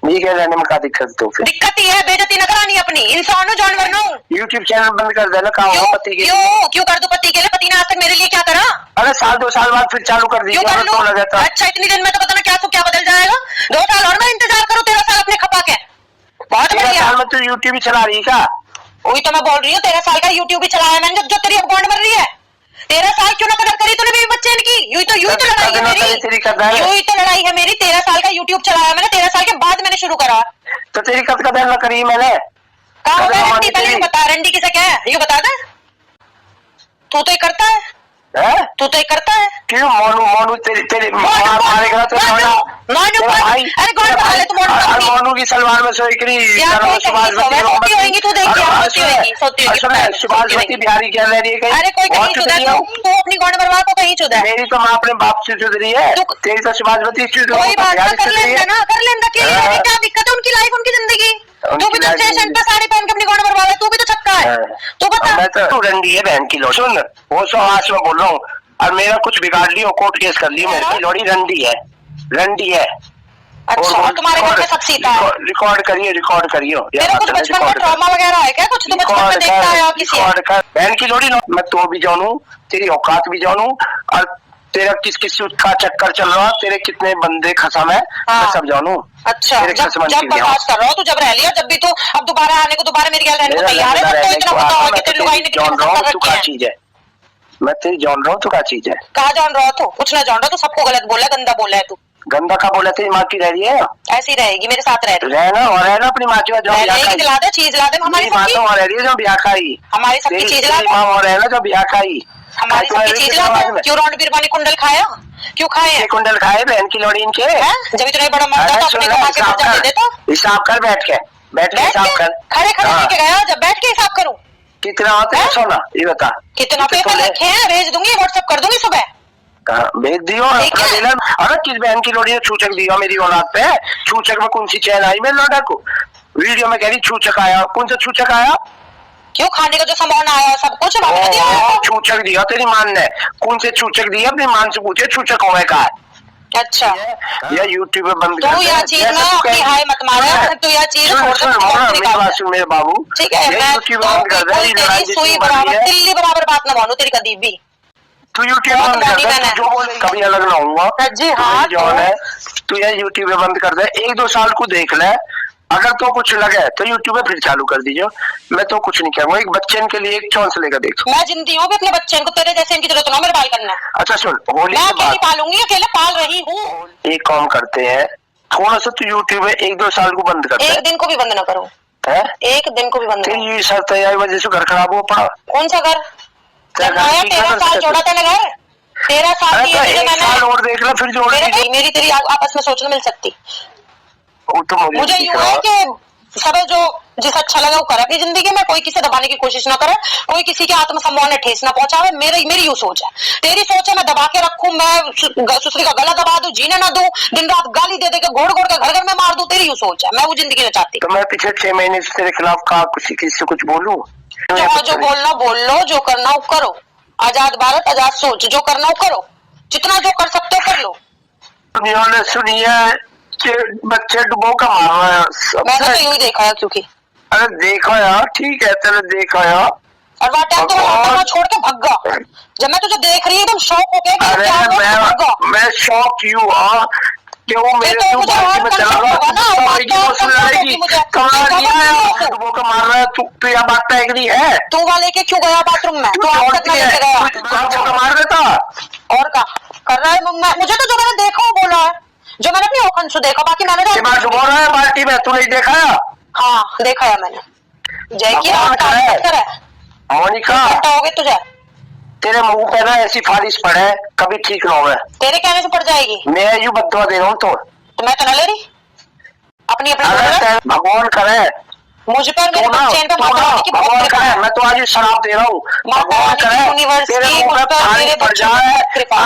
मेरी गैल रहने में क्या दिक्कत? तो फिर दिक्कत ही है, बेइज्जती न करानी अपनी। इंसान हो जानवर ना। यूट्यूब चैनल बंद कर देना। पति के क्यों कर दो? पति के लिए? पति ने आज तक मेरे लिए क्या करा? अरे 1-2 साल बाद फिर चालू कर दी। अच्छा इतनी दिन में तो पता ना क्या बदल जाएगा। 2 साल और मैं इंतजार करूँ, 13 साल अपने खपा के। बहुत बढ़िया। साल में तू यूट्यूब ही चला रही क्या? वही तो मैं बोल रही हूँ, 13 साल का यूट्यूब ही चलाया मैंने, जो तेरी अब बॉन्ड मर रही है। 13 साल क्यों ना कदर करी तूने मेरे बच्चे की? यूं तो लड़ाई है मेरी, यूं तो लड़ाई है मेरी। 13 साल का यूट्यूब चलाया मैंने, 13 साल के बाद मैंने शुरू करा। तो तेरी कदर न करी मैंने? कहा रंडी? पहले ये बता, रंडी किसे क्या है ये बता दे। तू तो ये करता है, तू तो ये करता है। क्यों? मोनू तेरी मारेगा तो मोनू की सलवार में सोएगी। सुभाषवती बिहारी क्या रह रही है? अरे कोई कहीं चुदा, तू अपनी गौंड बर्बाद को कहीं चुदा। मेरी तो माँ अपने बाप से चुदरी है, तेरी तो सुभाषवती कोई बात ना, कर लेंगे ना, कर लेंगे। क्या दिक्कत है? उनकी लाइफ, उनकी जिंदगी। तू भी तो स्टेशन पे साड़ी पहन के अपनी गौंड बर्बाद है, तू भी तो छक्का है। तू बता। मैं तो रंडी है बहन की लो। सुन वो 100 में बोल रहा हूँ, और मेरा कुछ बिगाड़ लियो, कोर्ट केस कर लियो, मेरी लोड़ी रंडी है। अच्छा तुम्हारे घर में सब सीता है? रिकॉर्ड करियो। तेरा कुछ बचपन में ट्रॉमा वगैरह है क्या? कुछ तो बचपन में देखता है किसी? बहन की लोड़ी ना, मैं तो भी जानू, तेरी औकात भी जानू, और तेरा किस का चक्कर चल रहा है, तेरे कितने बंदे खसम है, मैं सब जानू। अच्छा जब बर्दाश्त कर रहा हूँ, तू जब रह लिया, जब भी तू अब दोबारा आने को, दोबारा मेरी गैल रहने को तैयार है, तो इतना पता होगा कि तेरी लुगाई ने कितनी पसंद कर रखी है। मैं तेरी जान रहा हूँ तो क्या चीज है। कहाँ जान रहा हो तू? कुछ ना जान रहा, तू सबको गलत बोला, गंदा बोला है तू। गंदा का बोला तेरी माँ की रह रही है, ऐसी रहेगी मेरे साथ रह रहना और रहना अपनी माँ की जो ब्याह खाई। ला दे चीज, ला दे हमारी माँ तो वहाँ रह रही है जो ब्याह खाई, हमारी सबकी चीज ला दे, माँ वहाँ रहना जो ब्याह खाई, हमारी सबकी चीज ला दे। क्यों रौंड बिरबानी कुंडल खाया? क्यों खाए? कुंडल खाए बहन की लोड़ी इनके, जब इतना बड़ा मर्द है तो अपने कमा के खर्चा दे देता। हिसाब कर बैठ के हिसाब कर, खड़े खड़े लेके गया, जब बैठ के हिसाब करूं कितना होता है सोना ये बता। कितना पेपर रखे हैं, भेज दूंगी, व्हाट्सएप कर दूंगी सुबह। भेज दियो अपना देना। अरे किस बहन की लोड़ी ने छूचक दिया मेरी औलाद पे, छूचक में कौन सी चैन आई मेरे लौटा को, वीडियो में कह रही छूचक आया, कौन सा छूचक आया? क्यों खाने का जो सामान आया सब कुछ छूचक दिया तेरी मान ने, कौन से छूचक दिया अपनी मान से पूछे छूचक होने का है। अच्छा या यूट्यूब पे बंद तो यह चीज में अपनी हाय मत मारे, तो यह चीज मेरे बाबू ठीक है, मैं तो सुई बराबर तिल्ली बराबर बात ना मानू तेरी कभी भी। तू यूट्यूब बंद कर दे, जो बोले कभी अलग ना होऊंगा जी हाँ जो है, तू ये यूट्यूब पे बंद कर दे, 1-2 साल को देख ले, अगर तो कुछ लगे तो यूट्यूब पे फिर चालू कर दीजिए। मैं तो कुछ नहीं कहूँगा, एक बच्चे के लिए एक चांस लेकर देखो। मैं जिंदी हूँ अपने बच्चे को, तेरे जैसे इनकी जरूरत ना मेरे पाल करना। अच्छा सुन, होली मैं अकेले पालूंगी, अकेले पाल रही हूँ। एक काम करते हैं, थोड़ा सा तू यूट्यूब पे 1-2 साल को बंद कर दे। एक दिन को भी बंद ना करो, एक दिन को भी बंद करो। ये शर्त है वजह से घर खराब हो पड़ा। कौन सा घर? 13 साल जोड़ा था ना घर, 13 साल और देख लो फिर जोड़ मेरी तेरी आपस में सोच मिल सकती। तो मुझे यूँ है कि सब जो जिसे अच्छा लगा वो करे अपनी जिंदगी में, कोई किसी दबाने की कोशिश ना करे, कोई किसी के आत्मसम्मान में ठेस ना पहुंचावे। मेरी यूँ सोच है, तेरी सोच है मैं दबा के रखूं, मैं सुसरी का गला दबा दूं, जीने ना दूं, दिन रात गाली दे के घोड़ घोड़ के घर घर में मार दूं, तेरी यूँ सोच है, मैं वो जिंदगी ना चाहती। तो मैं पिछले 6 महीने से तेरे खिलाफ कहा किसी से कुछ बोलूं? जो बोलना बोल लो, जो करना वो करो, आजाद भारत आजाद सोच, जो करना वो करो, जितना जो कर सकते हो कर लो। उन्होंने सुनिए बच्चे डुबो का मार रहा है, मैंने तो यूं देखा है क्योंकि अरे देखा यार, ठीक है तेरे देखा यार, और वह टाइम तो छोड़ के भाग गया, जब मैं तुझे देख रही एकदम शौक हो गया। अरे मैं शौक क्यों हुआ कि वो मेरे क्यों बाकी में चला रहा डुबो का मार रहा है, तू यह बात एग्री है? तू वहाँ लेके क्यों गया बाथरूम में? तू मार देता और क्या कर रहा है? मुझे तो जो मैंने देखा वो बोला है, जो मैंने अपनी आंखों से देखा, बाकी मैंने बोल रहा है बाल्टी में, तू नहीं देखा? हाँ देखा है मैंने। जय की मोनिका हो गए तुझे, तेरे मुंह पे ना ऐसी फालिश पड़े कभी ठीक ना हो, तेरे कहने से पड़ जाएगी। मैं यूं बदुआ दे रहा हूँ तो मैं तो ना ले रही अपनी भगवान करे मुझ पर मेरे चैन पे भगवान करे, मैं तो आज शराब दे रहा हूँ, भगवान करे तेरे मुंह पे फालिश पड़ जाए,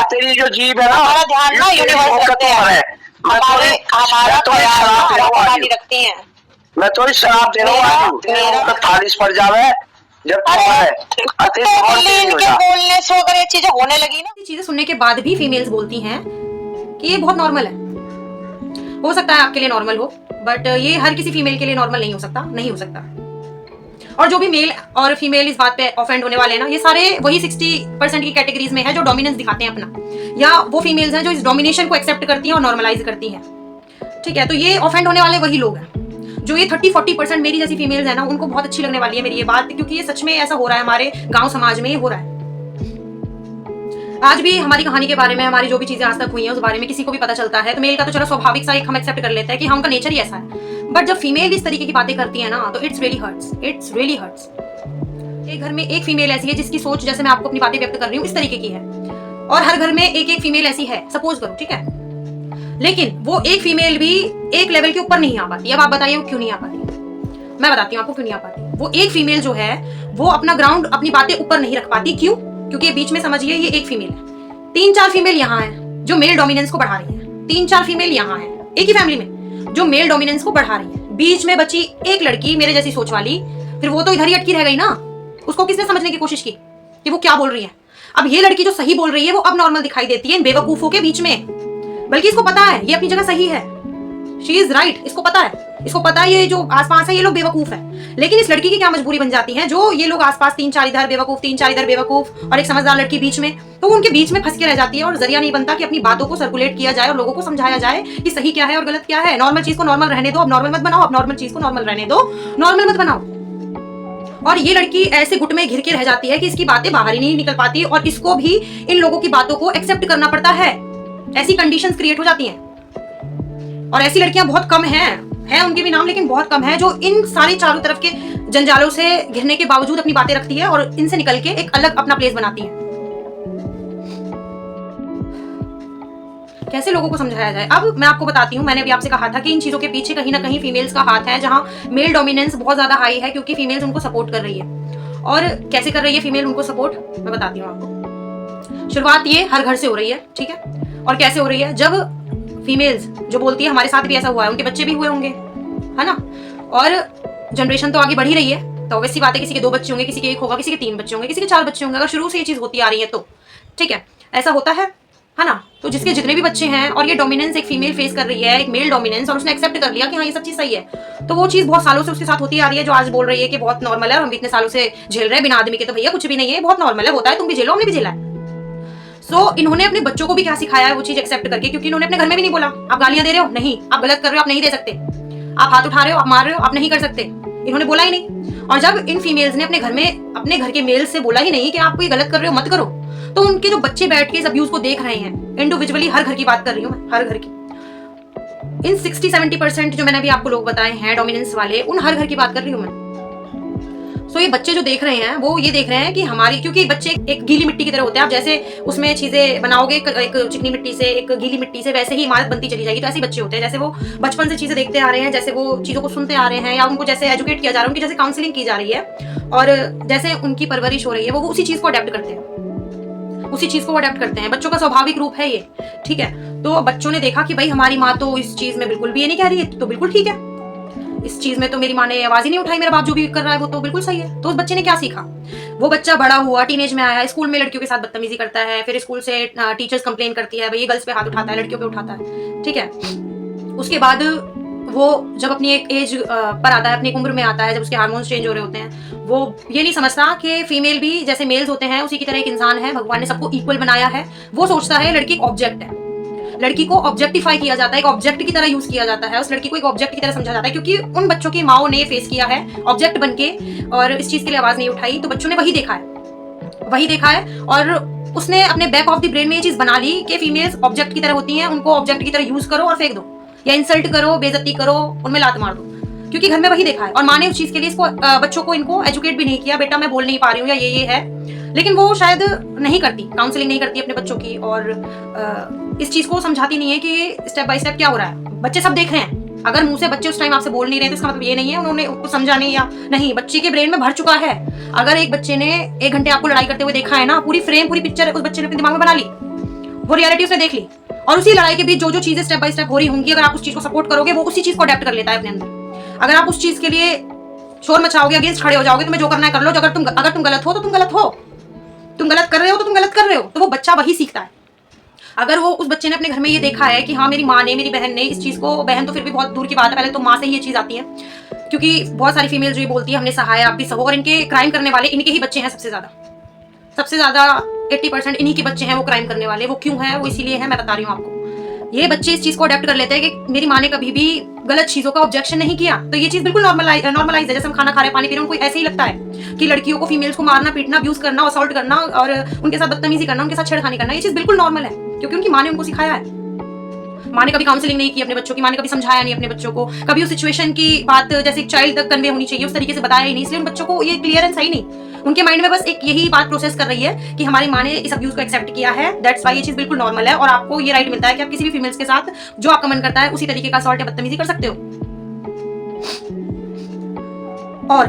तेरी जो जीभ है ना हमारा ध्यान ना यूनिवर्स रखते हैं, हमारा ख्याल रखती है। मैं तो इस शराब दे रहा हूँ, फालिश पड़ जावे जब बोलने से अगर ये चीजें होने लगी ना, चीजें सुनने के बाद भी फीमेल्स बोलती हैं कि ये बहुत नॉर्मल है। हो सकता है आपके लिए नॉर्मल हो, बट ये हर किसी फीमेल के लिए नॉर्मल नहीं हो सकता, नहीं हो सकता। और जो भी मेल और फीमेल इस बात पे ऑफेंड होने वाले हैं ना, ये सारे वही 60% की कैटेगरीज में है जो डोमिनेंस दिखाते हैं अपना, या वो फीमेल्स हैं जो इस डोमिनेशन को एक्सेप्ट करती हैं और नॉर्मलाइज करती हैं। ठीक है, तो ये ऑफेंड होने वाले वही लोग हैं। जो ये 30-40% मेरी जैसी फीमेल्स है ना, उनको बहुत अच्छी लगने वाली है मेरी ये बात, क्योंकि ये सच में ऐसा हो रहा है, हमारे गांव समाज में ये हो रहा है। आज भी हमारी कहानी के बारे में, हमारी जो भी चीजें आज तक हुई हैं उस बारे में किसी को भी पता चलता है तो मेल का तो चलो स्वाभाविक सा एक हम एक्सेप्ट कर लेते हैं कि हाँ उनका नेचर ही ऐसा है, बट जब फीमेल इस तरीके की बातें करती है ना तो इट्स रियली हर्ट्स। एक घर में एक फीमेल ऐसी है जिसकी सोच, जैसे मैं आपको अपनी बातें व्यक्त कर रही हूँ, इस तरीके की है, और हर घर में एक फीमेल ऐसी है, सपोज करो, ठीक है, लेकिन वो एक फीमेल भी एक लेवल के ऊपर नहीं आ पाती। अब आप बताइए वो क्यों नहीं आ पाती? मैं बताती हूँ आपको क्यों नहीं आ पाती। वो एक फीमेल जो है वो अपना ग्राउंड, अपनी बातें ऊपर नहीं रख पाती। क्यों? क्योंकि बीच में समझिए ये एक फीमेल है, 3-4 फीमेल यहाँ है जो मेल डोमिनेंस को बढ़ा रही है, 3-4 फीमेल यहाँ है एक ही फैमिली में जो मेल डोमिनेंस को बढ़ा रही है। बीच में बची एक लड़की मेरे जैसी सोच वाली, फिर वो तो इधर ही अटकी रह गई ना। उसको किसने समझने की कोशिश की कि वो क्या बोल रही है? अब ये लड़की जो सही बोल रही है वो अब नॉर्मल दिखाई देती है इन बेवकूफों के बीच में, बल्कि इसको पता है ये अपनी जगह सही है, शी इज राइट, इसको पता है ये जो आसपास है ये लोग बेवकूफ है। लेकिन इस लड़की की क्या मजबूरी बन जाती है, जो ये लोग आसपास 3-4 इधर बेवकूफ, 3-4 इधर बेवकूफ और एक समझदार लड़की बीच में, तो उनके बीच में फंस के रह जाती है और जरिया नहीं बनता कि अपनी बातों को सर्कुलेट किया जाए और लोगों को समझाया जाए कि सही क्या है और गलत क्या है। नॉर्मल चीज को नॉर्मल रहने दो, अब नॉर्मल मत बनाओ, अब नॉर्मल चीज को नॉर्मल रहने दो, नॉर्मल मत बनाओ। और ये लड़की ऐसे गुट में घिर के रह जाती है कि इसकी बातें बाहर ही नहीं निकल पाती और इसको भी इन लोगों की बातों को एक्सेप्ट करना पड़ता है। ऐसी कंडीशंस क्रिएट हो जाती हैं और ऐसी लड़कियां बहुत कम हैं उनके भी नाम, लेकिन बहुत कम है जो इन सारे चारों तरफ के जंजालों से घिरने के बावजूद अपनी बातें रखती है और इनसे निकल के एक अलग अपना प्लेस बनाती है। कैसे लोगों को समझाया जाए? अब मैं आपको बताती हूँ, मैंने अभी आपसे कहा था कि इन चीजों के पीछे कहीं ना कहीं फीमेल्स का हाथ है, जहां मेल डोमिनेंस बहुत ज्यादा हाई है क्योंकि फीमेल्स उनको सपोर्ट कर रही है। और कैसे कर रही है फीमेल उनको सपोर्ट, मैं बताती हूँ आपको। शुरुआत ये हर घर से हो रही है, ठीक है। और कैसे हो रही है? जब फीमेल्स जो बोलती है हमारे साथ भी ऐसा हुआ है, उनके बच्चे भी हुए होंगे, है ना, और जनरेशन तो आगे बढ़ ही रही है, तो वैसी बात है, किसी के 2 बच्चे होंगे, किसी के 1 होगा, किसी के 3 बच्चे होंगे, किसी के 4 बच्चे होंगे। अगर शुरू से ये चीज होती आ रही है तो ठीक है, ऐसा होता है ना। तो जिसके जितने भी बच्चे हैं और ये डोमिनेंस एक फीमेल फेस कर रही है, एक मेल डोमिनेंस, और उसने एक्सेप्ट कर लिया कि हाँ ये सब चीज सही है, तो वो चीज बहुत सालों से उसके साथ होती आ रही है, जो आज बोल रही है कि बहुत नॉर्मल है और हम इतने सालों से झेल रहे हैं, बिना आदमी के तो भैया कुछ भी नहीं है, बहुत नॉर्मल है, होता है, तुम भी झेलो, हमने भी झेला है। सो इन्होंने अपने बच्चों को भी क्या सिखाया है वो चीज एक्सेप्ट करके, क्योंकि इन्होंने अपने घर में भी नहीं बोला आप गालियां दे रहे हो, नहीं, आप गलत कर रहे हो, आप नहीं दे सकते, आप हाथ उठा रहे हो, आप मार रहे हो, आप नहीं कर सकते, इन्होंने बोला ही नहीं। और जब इन फीमेल्स ने अपने घर में अपने घर के मेल से बोला ही नहीं कि आप ये गलत कर रहे हो, मत करो, तो उनके जो बच्चे बैठ के इस अब्यूज को देख रहे हैं, इंडिविजुअली हर घर की बात कर रही हूँ मैं, हर घर की, इन 60-70% जो मैंने अभी आपको लोग बताए हैं डोमिनेंस वाले, उन हर घर की बात कर रही हूँ मैं। सो ये बच्चे जो देख रहे हैं वो ये देख रहे हैं कि हमारी, क्योंकि बच्चे एक गीली मिट्टी की तरह होते हैं, आप जैसे उसमें चीजें बनाओगे एक चिकनी मिट्टी से, एक गीली मिट्टी से, वैसे ही इमारत बनती चली जाएगी। तो ऐसे बच्चे होते हैं, जैसे वो बचपन से चीजें देखते आ रहे हैं, जैसे वो चीजों को सुनते आ रहे हैं, या उनको जैसे एजुकेट किया जा रहा है, उनकी जैसे काउंसलिंग की जा रही है और जैसे उनकी परवरिश हो रही है, वो उसी चीज को अडेप्ट करते हैं, उसी चीज को अडेप्ट करते हैं। बच्चों का स्वाभाविक रूप है ये, ठीक है। तो बच्चों ने देखा कि भाई हमारी माँ तो इस चीज में बिल्कुल भी ये नहीं कह रही है, तो बिल्कुल ठीक है, इस चीज में तो मेरी माँ ने आवाज ही नहीं उठाई, मेरा बाप जो भी कर रहा है वो तो बिल्कुल सही है। तो उस बच्चे ने क्या सीखा? वो बच्चा बड़ा हुआ, टीनेज में आया, स्कूल में लड़कियों के साथ बदतमीजी करता है, फिर स्कूल से टीचर्स कंप्लेन करती है, भाई ये गर्ल्स पे हाथ उठाता है, लड़कियों पे उठाता है, ठीक है। उसके बाद वो जब अपनी एक एज पर आता है, अपनी उम्र में आता है, जब उसके हार्मोन्स चेंज हो रहे होते हैं, वो ये नहीं समझता कि फीमेल भी जैसे मेल्स होते हैं उसी की तरह एक इंसान है, भगवान ने सबको इक्वल बनाया है। वो सोचता है लड़की एक ऑब्जेक्ट है, लड़की को ऑब्जेक्टिफाई किया जाता है, एक ऑब्जेक्ट की तरह यूज किया जाता है, उस लड़की को एक ऑब्जेक्ट की तरह समझा जाता है, क्योंकि उन बच्चों की माओ ने फेस किया है ऑब्जेक्ट बनके और इस चीज के लिए आवाज नहीं उठाई। तो बच्चों ने वही देखा है और उसने अपने बैक ऑफ द ब्रेन में ये चीज बना ली कि फीमेल्स ऑब्जेक्ट की तरह होती हैं, उनको ऑब्जेक्ट की तरह यूज करो और फेंक दो, या इंसल्ट करो, बेइज्जती करो, उनमें लात मार दो, क्योंकि घर में वही देखा है। और माँ ने उस चीज के लिए इसको बच्चों को इनको एजुकेट भी नहीं किया, बेटा मैं बोल नहीं पा रही हूँ या ये है, लेकिन वो शायद नहीं करती, काउंसलिंग नहीं करती अपने बच्चों की, और इस चीज को समझाती नहीं है कि स्टेप बाय स्टेप क्या हो रहा है। बच्चे सब देख रहे हैं, अगर मुंह से बच्चे उस टाइम आपसे बोल नहीं रहे तो इसका मतलब ये नहीं है उन्होंने उसको समझा नहीं, या नहीं, बच्चे के ब्रेन में भर चुका है। अगर एक बच्चे ने 1 घंटे आपको लड़ाई करते हुए देखा है ना, पूरी फ्रेम, पूरी पिक्चर उस बच्चे ने अपने दिमाग में बना ली, वो रियलिटी उसने देख ली, और उसी लड़ाई के बीच जो जो चीजें स्टेप बाय स्टेप हो रही होंगी, अगर आप उस चीज को सपोर्ट करोगे, वो उसी चीज को अडेप्ट कर लेता है अपने अंदर। अगर आप उस चीज के लिए शोर मचाओगे, अगेंस्ट खड़े हो जाओगे, तुम्हें जो करना है कर लो, अगर तुम गलत हो तो तुम गलत हो, तुम गलत कर रहे हो तो तुम गलत कर रहे हो, तो वो बच्चा वही सीखता है। अगर वो उस बच्चे ने अपने घर में ये देखा है कि हाँ मेरी माँ ने, मेरी बहन ने इस चीज को, बहन तो फिर भी बहुत दूर की बात है, पहले तो माँ से ही ये चीज आती है, क्योंकि बहुत सारी फीमेल जो ये बोलती है हमने सहा है, आप भी सहो, और इनके क्राइम करने वाले इनके ही बच्चे हैं सबसे ज्यादा 80% इन्हीं के बच्चे हैं वो क्राइम करने वाले। वो क्यों है? वो इसीलिए है, मैं बता रही हूँ आपको। ये बच्चे इस चीज को अडेप्ट कर लेते हैं कि मेरी माँ ने कभी भी गलत चीजों का ऑब्जेक्शन नहीं किया, तो ये चीज बिल्कुल नॉर्मलाइज है। जैसे हम खाना खा रहे, पानी पी रहे, उनको ऐसे ही लगता है कि लड़कियों को, फीमेल्स को मारना, पीटना, अब्यूज करना, असॉल्ट करना और उनके साथ बदतमीजी करना, उनके साथ छेड़खानी करना, ये चीज बिल्कुल नॉर्मल है, क्योंकि उनकी माँ ने उनको सिखाया है। माँ ने कभी काउंसलिंग नहीं की अपने बच्चों की, माँ ने कभी समझाया नहीं अपने बच्चों को, कभी उस सिचुएशन की बात जैसे एक चाइल्ड तक कन्वे होनी चाहिए उस तरीके से बताया ही नहीं, इसलिए उन बच्चों को ये क्लियरेंस है ही नहीं। उनके माइंड में बस एक यही बात प्रोसेस कर रही है कि हमारी माँ ने इस अब्यूज को एक्सेप्ट किया है, दैट्स व्हाई ये चीज बिल्कुल नॉर्मल है, और आपको ये राइट मिलता है कि आप किसी भी फीमेल्स के साथ जो आपका मन करता है उसी तरीके का असॉल्ट या बदतमीजी कर सकते हो। और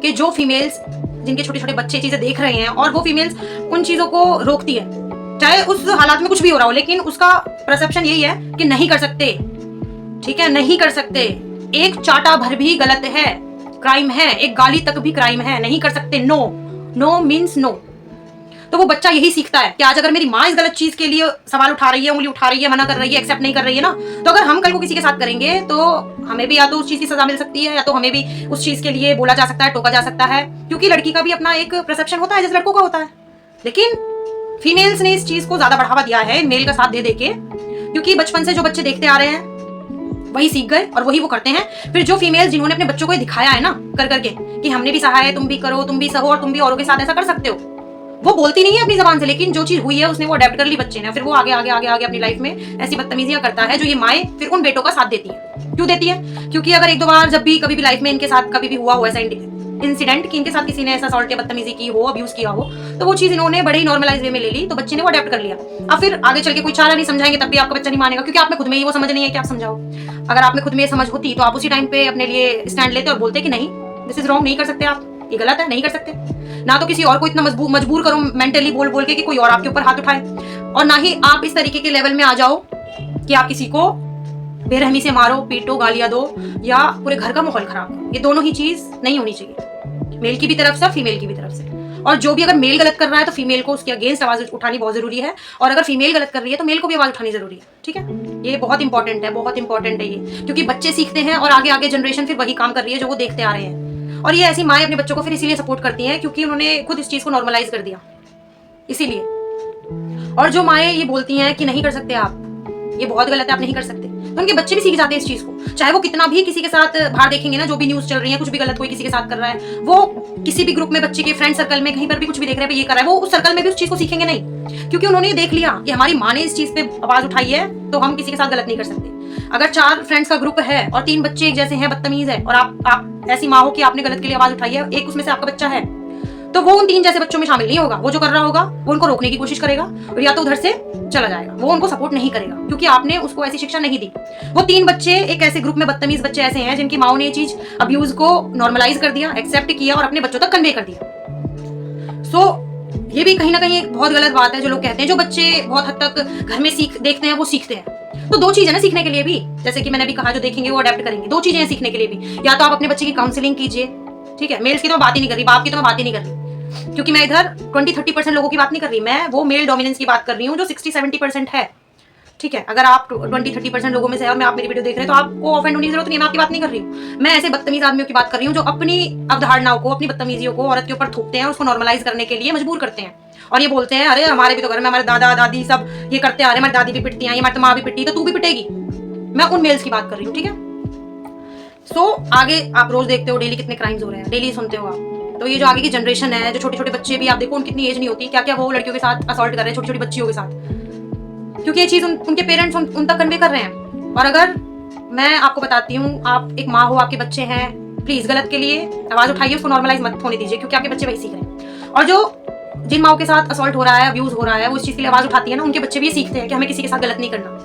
कि जो फीमेल्स जिनके छोटे छोटे बच्चे चीजें देख रहे हैं और वो फीमेल्स उन चीजों को रोकती है, चाहे उस हालात में कुछ भी हो रहा हो, लेकिन उसका परसेप्शन यही है कि नहीं कर सकते, ठीक है, नहीं कर सकते, एक चाटा भर भी गलत है, क्राइम है, एक गाली तक भी क्राइम है, नहीं कर सकते, नो मीन्स नो। तो वो बच्चा यही सीखता है कि आज अगर मेरी माँ इस गलत चीज के लिए सवाल उठा रही है, उंगली उठा रही है, मना कर रही है, एक्सेप्ट नहीं कर रही है ना, तो अगर हम कल को किसी के साथ करेंगे तो हमें भी या तो उस चीज की सजा मिल सकती है, या तो हमें भी उस चीज के लिए बोला जा सकता है, टोका जा सकता है, क्योंकि लड़की का भी अपना एक परसेप्शन होता है जैसे लड़कों का होता है। लेकिन फीमेल्स ने इस चीज को ज्यादा बढ़ावा दिया है मेल का साथ दे के, क्योंकि बचपन से जो बच्चे देखते आ रहे हैं वही सीख गए और वही वो करते हैं। फिर जो फीमेल जिन्होंने अपने बच्चों को दिखाया है ना कर करके कि हमने भी सहा है, तुम भी करो, तुम भी सहो और तुम भी औरों के साथ ऐसा कर सकते हो, वो बोलती नहीं है अपनी जबान से, लेकिन जो चीज हुई है उसने वो अडेप्ट कर ली बच्चे ने। फिर वो आगे आगे आगे आगे अपनी लाइफ में ऐसी बदतमीजियां करता है जो ये माए फिर उन बेटों का साथ देती है। क्यों देती है? क्योंकि अगर एक दो बार जब भी कभी भी लाइफ में इनके साथ कभी भी हुआ हो ऐसा इंसिडेंट कि इनके साथ किसी ने ऐसा असॉल्ट या बदतमीजी की हो, अब्यूज किया हो, तो वो चीज इन्होंने बड़े ही नॉर्मलाइज वे में ले ली, तो बच्चे ने वो अडेप्ट कर लिया। अब फिर आगे चल के कोई चारा नहीं समझाएंगे तब भी आपका बच्चा नहीं मानेगा, क्योंकि आप में खुद में ही वो समझ नहीं है कि आप समझाओ। अगर आप में खुद में ये समझ होती तो आप उसी टाइम पे अपने लिए स्टैंड लेते और बोलते कि नहीं, दिस इज रॉन्ग, नहीं कर सकते आप, ये गलत है, नहीं कर सकते। ना तो किसी और को इतना मजबूर करो मेंटली बोल बोल के कि कोई और आपके ऊपर हाथ उठाए, और ना ही आप इस तरीके के लेवल में आ जाओ कि आप किसी को बेरहमी से मारो, पीटो, गालियां दो या पूरे घर का माहौल खराब करो। ये दोनों ही चीज नहीं होनी चाहिए, मेल की भी तरफ से, फीमेल की भी तरफ से। और जो भी अगर मेल गलत कर रहा है तो फीमेल को उसके अगेंस्ट आवाज उठानी बहुत जरूरी है, और अगर फीमेल गलत कर रही है तो मेल को भी आवाज उठानी जरूरी है। ठीक है, ये बहुत इंपॉर्टेंट है, बहुत इंपॉर्टेंट है ये, क्योंकि बच्चे सीखते हैं और आगे आगे जनरेशन फिर वही काम कर रही है जो वो देखते आ रहे हैं। और ये ऐसी माएं अपने बच्चों को फिर इसीलिए सपोर्ट करती हैं क्योंकि उन्होंने खुद इस चीज को नॉर्मलाइज कर दिया, इसीलिए। और जो माएं ये बोलती हैं कि नहीं कर सकते आप, ये बहुत गलत है, आप नहीं कर सकते, तो उनके बच्चे भी सीख जाते हैं इस चीज को। चाहे वो कितना भी किसी के साथ बाहर देखेंगे ना, जो भी न्यूज चल रही है, कुछ भी गलत कोई किसी के साथ कर रहा है, वो किसी भी ग्रुप में, बच्चे के फ्रेंड सर्कल में, कहीं पर भी कुछ भी देख रहे हैं, ये कर रहा है, वो उस सर्कल में भी उस चीज को सीखेंगे नहीं, क्योंकि उन्होंने देख लिया कि हमारी माँ ने इस चीज पे आवाज उठाई है तो हम किसी के साथ गलत नहीं कर सकते। अगर 4 फ्रेंड्स का ग्रुप है और 3 बच्चे एक जैसे हैं, बदतमीज है, और आप ऐसी माँ हो कि आपने गलत के लिए आवाज उठाई है, एक उसमें से आपका बच्चा है, तो वो उन 3 जैसे बच्चों में शामिल नहीं होगा। वो जो कर रहा होगा वो उनको रोकने की कोशिश करेगा और या तो उधर से चला जाएगा, वो उनको सपोर्ट नहीं करेगा क्योंकि आपने उसको ऐसी शिक्षा नहीं दी। वो 3 बच्चे एक ऐसे ग्रुप में, बदतमीज बच्चे ऐसे हैं जिनकी माओ ने ये चीज अब्यूज को नॉर्मलाइज कर दिया, एक्सेप्ट किया और अपने बच्चों तक कन्वे कर दिया। सो ये भी कहीं ना कहीं एक बहुत गलत बात है जो लोग कहते हैं, जो बच्चे बहुत हद तक घर में देखते हैं वो सीखते हैं। तो 2 चीज है ना सीखने के लिए भी, जैसे कि मैंने भी कहा, जो देखेंगे वो अडेप्ट करेंगे। 2 चीजें हैं सीखने के लिए भी, या तो आप अपने बच्चे की काउंसलिंग कीजिए, ठीक है, मेल्स की तो मैं बात ही नहीं कर रही, बाप की तो मैं बात ही नहीं कर रही, क्योंकि मैं इधर 20-30% लोगों की बात नहीं कर रही, मैं वो मेल डोमिनेंस की बात कर रही हूँ जो 60-70% है। ठीक है, अगर आप 20-30% लोगों में से और मैं आप मेरी वीडियो देख रहे हैं तो आपको ऑफेंड होने की जरूरत नहीं है, मैं आपकी बात नहीं कर रही हूँ। मैं ऐसे बदतमीज आदमियों की बात कर रही हूँ जो अपनी अवधारणाओं को, अपनी बदतमीजियों को औरत के ऊपर थोपते हैं, उसको नॉर्मलाइज करने के लिए मजबूर करते हैं और ये बोलते हैं अरे हमारे भी तो घर में हमारे दादा दादी सब ये करते आ रहे हैं, हमारी दादी भी पिटती हैं, हमारी माँ भी पिटती, तो तू भी पिटेगी। मैं उन मेल्स की बात कर रही हूँ, ठीक है। सो आगे आप रोज देखते हो डेली कितने क्राइम्स हो रहे हैं, डेली सुनते हो आप। तो ये जो आगे की जनरेशन है, जो छोटे छोटे बच्चे भी, आप देखो उनकी इतनी एज नहीं होती, क्या क्या वो लड़कियों के साथ असॉल्ट कर रहे हैं, छोटी छोटी बच्चियों के साथ, क्योंकि ये चीज उनके पेरेंट्स उन तक कन्वे कर रहे हैं। और अगर मैं आपको बताती हूँ, आप एक माँ हो, आपके बच्चे हैं, प्लीज गलत के लिए आवाज उठाइए, उसको नॉर्मलाइज मत होने दीजिए, क्योंकि आपके बच्चे वही सीख रहे हैं। और जो जिन माओ के साथ असॉल्ट हो रहा है, अब्यूज हो रहा है, वो इस चीज के लिए आवाज उठाती है ना, उनके बच्चे भी सीखते हैं कि हमें किसी के साथ गलत नहीं करना,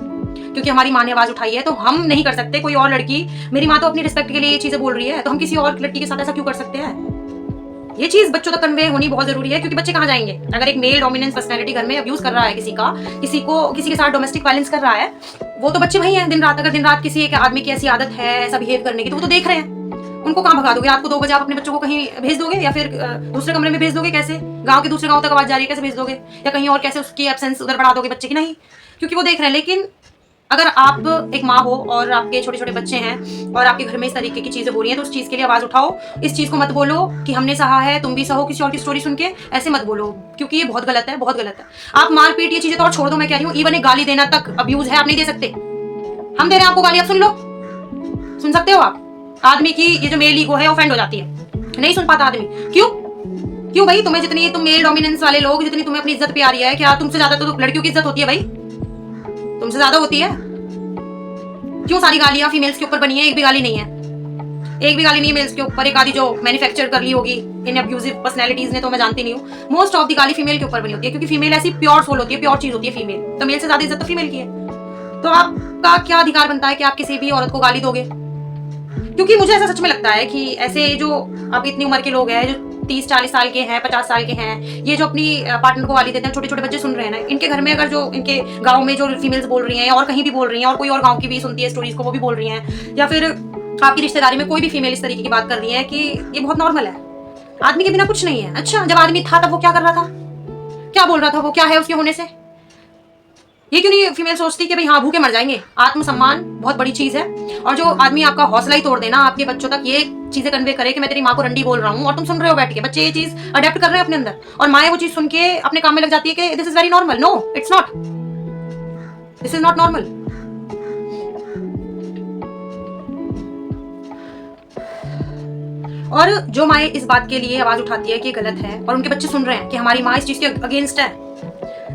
क्योंकि हमारी माँ ने आवाज उठाई है तो हम नहीं कर सकते। कोई और लड़की, मेरी माँ तो अपनी रिस्पेक्ट के लिए ये चीजें बोल रही है, तो हम किसी और लड़की के साथ ऐसा क्यों कर सकते हैं? ये चीज बच्चों तक कन्वे होनी बहुत जरूरी है, क्योंकि बच्चे कहाँ जाएंगे? अगर एक मेल डोमिनेंस पर्सनैलिटी घर में अब्यूज कर रहा है किसी के साथ डोमेस्टिक वायलेंस कर रहा है, वो तो बच्चे वही हैं दिन रात। अगर दिन रात किसी एक आदमी की ऐसी आदत है ऐसा बिहेव करने की, तो वो तो देख रहे हैं, उनको कहाँ भगा दोगे? रात को 2 बजे आप अपने बच्चों को कहीं भेज दोगे या फिर दूसरे कमरे में भेज दोगे? कैसे? गांव के दूसरे गांव तक आवाज जा रही है, कैसे भेज दोगे? या कहीं और कैसे उसकी एब्सेंस उधर बढ़ा दोगे बच्चे की? नहीं, क्योंकि वो देख रहे हैं। लेकिन अगर आप एक माँ हो और आपके छोटे छोटे बच्चे हैं और आपके घर में इस तरीके की चीजें हो रही हैं, तो उस चीज के लिए आवाज उठाओ। इस चीज को मत बोलो कि हमने सहा है तुम भी सहो, किसी और की स्टोरी सुन के ऐसे मत बोलो, क्योंकि ये बहुत गलत है, बहुत गलत है। आप मारपीट ये चीजें तो और छोड़ दो, मैं कह रही हूँ इवन एक गाली देना तक अब्यूज है, आप नहीं दे सकते। हम दे रहे हैं आपको गाली, आप सुन लो, सुन सकते हो आप? आदमी की ये जो मेल ईगो है ऑफेंड हो जाती है, नहीं सुन पाता आदमी। क्यों भाई? तुम्हें जितनी, तुम मेल डोमिनेंस वाले लोग, जितनी तुम्हें अपनी इज्जत प्यारी है, क्या तुमसे ज्यादा तो लड़कियों की इज्जत होती है भाई? तुमसे ज्यादा होती है। क्यों सारी गालियां फीमेल्स के ऊपर बनी है? एक भी गाली नहीं है, एक भी गाली नहीं है मेल्स के ऊपर। एक आदि जो मैन्युफैक्चर कर ली होगी इन अब्यूजिव पर्सनैलिटीज ने, तो मैं जानती नहीं हूँ। मोस्ट ऑफ द गाली फीमेल के ऊपर बनी होती है, क्योंकि फीमेल ऐसी प्योर सोल होती है, प्योर चीज होती है फीमेल, तो मेल से ज्यादा इज्जत तो फीमेल की है। तो आपका क्या अधिकार बनता है कि आप किसी भी औरत को गाली दोगे? क्योंकि मुझे ऐसा सच में लगता है कि ऐसे जो अब इतनी उम्र के लोग हैं, जो 30-40 साल के हैं, 50 साल के हैं, ये जो अपनी पार्टनर को गाली देते हैं, छोटे छोटे बच्चे सुन रहे हैं ना, इनके घर में अगर जो इनके गांव में जो फीमेल्स बोल रही हैं और कहीं भी बोल रही हैं, और कोई और गांव की भी सुनती है स्टोरीज को, वो भी बोल रही हैं, या फिर आपकी रिश्तेदारी में कोई भी फीमेल इस तरीके की बात कर रही है कि ये बहुत नॉर्मल है, आदमी के बिना कुछ नहीं है। अच्छा, जब आदमी था तब वो क्या कर रहा था, क्या बोल रहा था, वो क्या है उसके होने से? ये क्यों नहीं फीमेल सोचती कि भाई हाँ भूखे मर जाएंगे? आत्मसम्मान बहुत बड़ी चीज है, और जो आदमी आपका हौसला ही तोड़ देना, आपके बच्चों तक ये चीजें कन्वे करे कि मैं तेरी माँ को रंडी बोल रहा हूँ और तुम सुन रहे हो बैठ के, बच्चे ये चीज अडेप्ट कर रहे हैं अपने अंदर, और माँ वो चीज सुन के अपने काम में लग जाती है कि this is very normal. No, it's not, this is not normal. और जो माएँ इस बात के लिए आवाज उठाती है कि गलत है और उनके बच्चे सुन रहे हैं कि हमारी माँ इस चीज के अगेंस्ट है,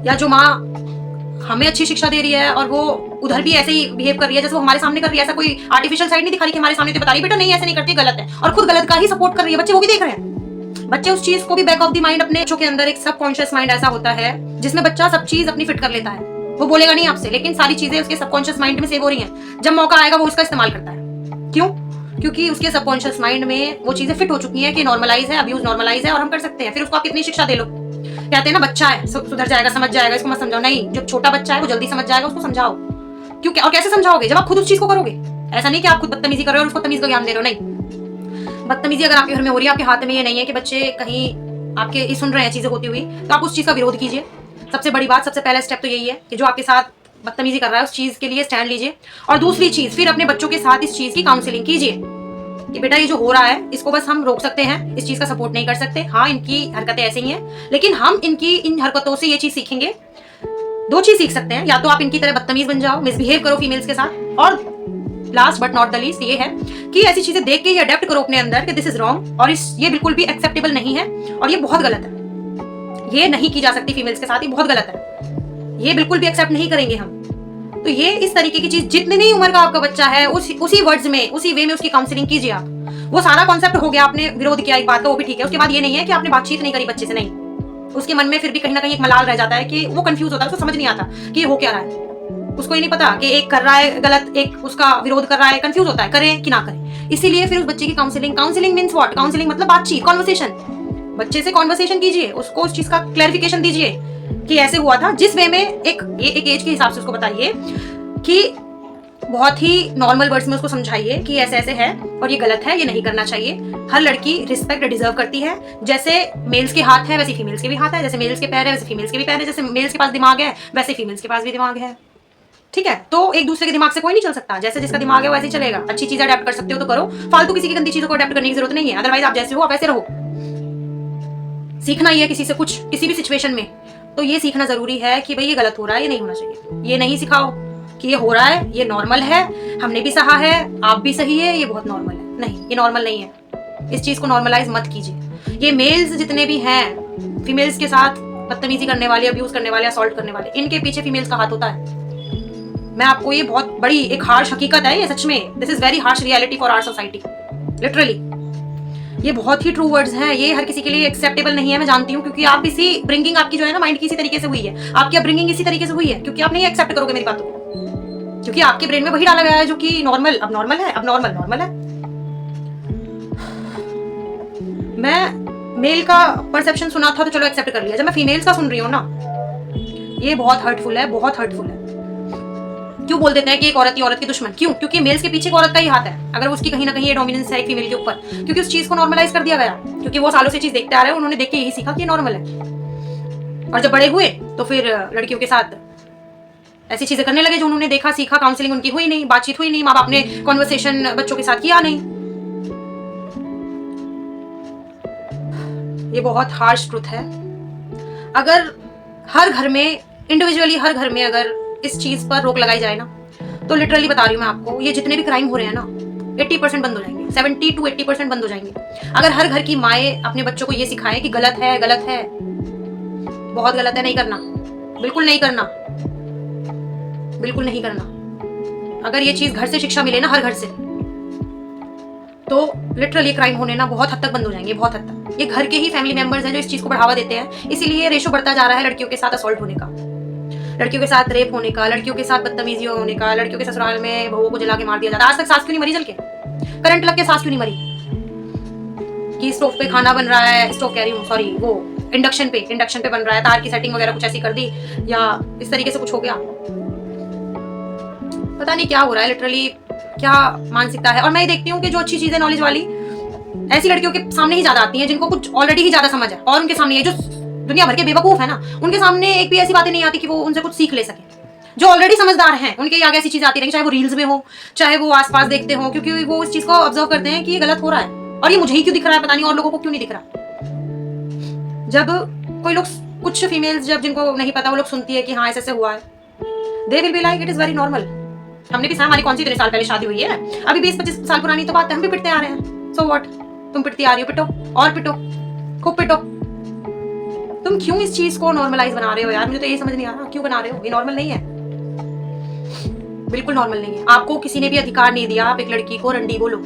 या जो माँ हमें अच्छी शिक्षा दे रही है और वो उधर भी ऐसे ही बिहेव कर रही है जैसे वो हमारे सामने कर रही है, ऐसा कोई आर्टिफिशियल साइड नहीं दिखा रही कि हमारे सामने तो बता रही बेटा नहीं ऐसे नहीं करती, गलत है, और खुद गलत का ही सपोर्ट कर रही है, बच्चे वो भी देख रहे हैं। बच्चे उस चीज को भी बैक ऑफ द माइंड, अपने बच्चों के अंदर एक सबकॉन्शियस माइंड ऐसा होता है जिसमें बच्चा सब चीज अपनी फिट कर लेता है। वो बोलेगा नहीं आपसे, लेकिन सारी चीजें उसके सबकॉन्शियस माइंड में सेव हो रही हैं। जब मौका आएगा वो उसका इस्तेमाल करता है। क्यों? क्योंकि उसके सबकॉन्शियस माइंड में वो चीजें फिट हो चुकी हैं कि नॉर्मलाइज है, अब्यूज नॉर्मलाइज है और हम कर सकते हैं। फिर उसको आप कितनी शिक्षा दे लो, कहते हैं ना बच्चा है सुधर जाएगा, समझ जाएगा, इसको मत समझाओ। नहीं, जो छोटा बच्चा है वो जल्दी समझ जाएगा, उसको समझाओ। क्यों? और कैसे समझाओगे? जब आप खुद उस चीज को करोगे। ऐसा नहीं कि आप खुद बदतमीजी कर रहे हो और उसको तमीज का ज्ञान दे रहे हो, नहीं। बदतमीजी अगर आपके घर में हो रही है, आपके हाथ में ये नहीं है कि बच्चे कहीं आपके सुन रहे हैं चीजें होती हुई, तो आप उस चीज का विरोध कीजिए। सबसे बड़ी बात, सबसे पहला स्टेप तो यही है कि जो आपके साथ बदतमीजी कर रहा है उस चीज के लिए स्टैंड लीजिए। और दूसरी चीज, फिर अपने बच्चों के साथ इस चीज की काउंसलिंग कीजिए कि बेटा ये जो हो रहा है इसको बस हम रोक सकते हैं, इस चीज का सपोर्ट नहीं कर सकते। हाँ, इनकी हरकतें ऐसी ही हैं, लेकिन हम इनकी इन हरकतों से ये चीज सीखेंगे। दो चीज सीख सकते हैं, या तो आप इनकी तरह बदतमीज बन जाओ, मिसबिहेव करो फीमेल्स के साथ, और last but not the least ये है कि ऐसी चीजें देख के ये अडेप्ट करो अपने अंदर कि दिस इज रॉन्ग और ये बिल्कुल भी एक्सेप्टेबल नहीं है और ये बहुत गलत है, ये नहीं की जा सकती फीमेल्स के साथ, ये बहुत गलत है, ये बिल्कुल भी एक्सेप्ट नहीं करेंगे हम। तो ये इस तरीके की चीज, जितनी उम्र का आपका बच्चा है उसी वर्ड्स में, उसी वे में उसकी काउंसलिंग कीजिए आप। वो सारा कॉन्सेप्ट हो गया, आपने विरोध किया एक बात का, वो भी ठीक है। उसके बाद ये नहीं है कि आपने बातचीत नहीं करी बच्चे से, नहीं, उसके मन में फिर भी कहीं ना कहीं एक मलाल रह जाता है कि वो कंफ्यूज होता है, उसको समझ नहीं आता कि ये हो क्या रहा है। उसको ये नहीं पता कि एक कर रहा है गलत, एक उसका विरोध कर रहा है, कंफ्यूज होता है करें कि ना करें। इसीलिए फिर उस बच्चे की काउंसलिंग मीन्स व्हाट? काउंसलिंग मतलब बातचीत, कॉन्वर्सेशन। बच्चे से कॉन्वर्सेशन कीजिए, उसको उस चीज का क्लैरिफिकेशन दीजिए कि ऐसे हुआ था, जिस वे में एक एज के हिसाब से उसको बताइए कि बहुत ही नॉर्मल वर्ड्स में उसको समझाइए कि ऐसे ऐसे है और ये गलत है, ये नहीं करना चाहिए। हर लड़की रिस्पेक्ट डिजर्व करती है। जैसे मेल्स के हाथ है वैसे फीमेल्स के भी हाथ है, जैसे मेल्स के पैर है वैसे फीमेल्स के भी पैर है, जैसे मेल्स के पास दिमाग है वैसे फीमेल्स के पास भी दिमाग है। ठीक है, तो एक दूसरे के दिमाग से कोई नहीं चल सकता, जैसे जिसका दिमाग है वैसे ही चलेगा। अच्छी चीजें अडेप्ट कर सकते हो तो करो, फालतू किसी की गंदी चीजों को अडेप्ट करने की जरूरत नहीं है। अदरवाइज आप जैसे हो आप ऐसे रहो। सीखना ही है किसी से कुछ, किसी भी सिचुएशन में, तो ये सीखना जरूरी है कि भाई ये गलत हो रहा है, ये नहीं होना चाहिए। ये नहीं सिखाओ कि ये हो रहा है, ये नॉर्मल है, हमने भी सहा है, आप भी सही है, ये बहुत नॉर्मल है। नहीं, ये नॉर्मल नहीं है। इस चीज को नॉर्मलाइज मत कीजिए। ये मेल्स जितने भी हैं फीमेल्स के साथ बदतमीजी करने वाले, अब्यूज करने वाले, असॉल्ट करने वाले, इनके पीछे फीमेल्स का हाथ होता है। मैं आपको, ये बहुत बड़ी एक हार्श हकीकत है ये, सच में। This is very harsh reality for our society, literally. ये बहुत ही ट्रू वर्ड्स हैं। ये हर किसी के लिए एक्सेप्टेबल नहीं है, मैं जानती हूँ, क्योंकि आप इसी ब्रिंगिंग आपकी जो है ना माइंड की इसी तरीके से हुई है, आपकी अपब्रिंगिंग इसी तरीके से हुई है, क्योंकि आप नहीं एक्सेप्ट करोगे मेरी बातों को, क्योंकि आपके ब्रेन में वही डाला गया है जो कि नॉर्मल अब नॉर्मल है, अब नॉर्मल नॉर्मल है। मैं मेल का परसेप्शन सुना था तो चलो एक्सेप्ट कर लिया, जब मैं फीमेल्स का सुन रही हूँ ना, ये बहुत हर्टफुल है, बहुत हर्टफुल है। क्यों बोल देते हैं कि एक औरत ही औरत की दुश्मन? क्यों? क्योंकि मेल्स के पीछे एक औरत का ही हाथ है, अगर उसकी कहीं ना कहीं ये डोमिनेंस है एक फीमेल के ऊपर, क्योंकि उस चीज को नॉर्मलाइज कर दिया गया, क्योंकि वो सालों से चीज देखते आ रहे हैं, उन्होंने देख के यही सीखा कि नॉर्मल है। और जब बड़े हुए तो फिर लड़कियों के साथ ऐसी चीजें करने लगे जो उन्होंने देखा, सीखा। काउंसलिंग उनकी हुई नहीं, बातचीत हुई नहीं, माँ बाप ने कॉन्वर्सेशन बच्चों के साथ किया नहीं। ये बहुत हार्श ट्रुथ है। अगर हर घर में इंडिविजुअली, हर घर में अगर इस चीज पर रोक लगाई जाए ना, तो लिटरली बता रही हूँ मैं आपको, ये जितने भी क्राइम हो रहे हैं ना 80% बंद हो जाएंगे, 70 to 80% बंद हो जाएंगे। अगर हर घर की माएँ अपने बच्चों को ये सिखाएं कि गलत है, गलत है, बहुत गलत है, नहीं करना, बिल्कुल नहीं करना, बिल्कुल नहीं करना। अगर ये चीज घर से शिक्षा मिले ना, हर घर से, तो लिटरली क्राइम होने ना बहुत हद तक बंद हो जाएंगे, बहुत हद तक। ये घर के ही फैमिली मेंबर्स हैं जो इस चीज को बढ़ावा देते हैं, इसीलिए रेशो बढ़ता जा रहा है लड़कियों के साथ असॉल्ट होने का, लड़कियों के साथ रेप होने का, लड़कियों के साथ बदतमीजी होने का, लड़कियों के ससुराल में बहुओं को जला के मार दिया जाता है। आज तक सास क्यों नहीं मरी जल के? करंट लग के सास क्यों नहीं मरी? कि स्टोव पे खाना बन रहा है, स्टोव कह रही हूँ, सॉरी, वो इंडक्शन पे बन रहा है, तार की सेटिंग वगैरह कुछ ऐसी कर दी, या इस तरीके से कुछ हो गया। पता नहीं क्या हो रहा है, लिटरली क्या मानसिकता है। और मैं ये देखती हूँ कि जो अच्छी चीजें नॉलेज वाली ऐसी लड़कियों के सामने ही ज्यादा आती हैं, जिनको कुछ ऑलरेडी ही ज्यादा समझ है, और उनके सामने ये जो दुनिया भर के बेवकूफ है ना, उनके सामने एक भी ऐसी बातें नहीं आती कि वो उनसे कुछ सीख ले सके। जो ऑलरेडी समझदार हैं उनके आगे ऐसी चीजें आती रहेंगी, चाहे वो रील्स में हो, चाहे वो आसपास देखते हो, क्योंकि वो इस चीज को ऑब्जर्व करते हैं कि ये गलत हो रहा है और ये मुझे ही क्यों दिख रहा है, पता नहीं और लोगों को क्यों नहीं दिख रहा। जब कोई लोग, कुछ फीमेल्स जब जिनको नहीं पता, वो लोग सुनती है कि हाँ ऐसे हुआ है, they will be like it is very normal. हमने भी, हमारी कौन सी इतने साल पहले शादी हुई है, अभी 20-25 साल पुरानी तो बात है, हम भी पिटते आ रहे हैं, सो व्हाट, तुम पिटती आ रही हो, पिटो और पिटो, खूब पिटो। तुम क्यों इस चीज को नॉर्मलाइज बना रहे हो यार? मुझे तो ये समझ नहीं आ रहा क्यों बना रहे हो। ये नॉर्मल नहीं है, बिल्कुल नॉर्मल नहीं है। आपको किसी ने भी अधिकार नहीं दिया आप एक लड़की को रंडी बोलो,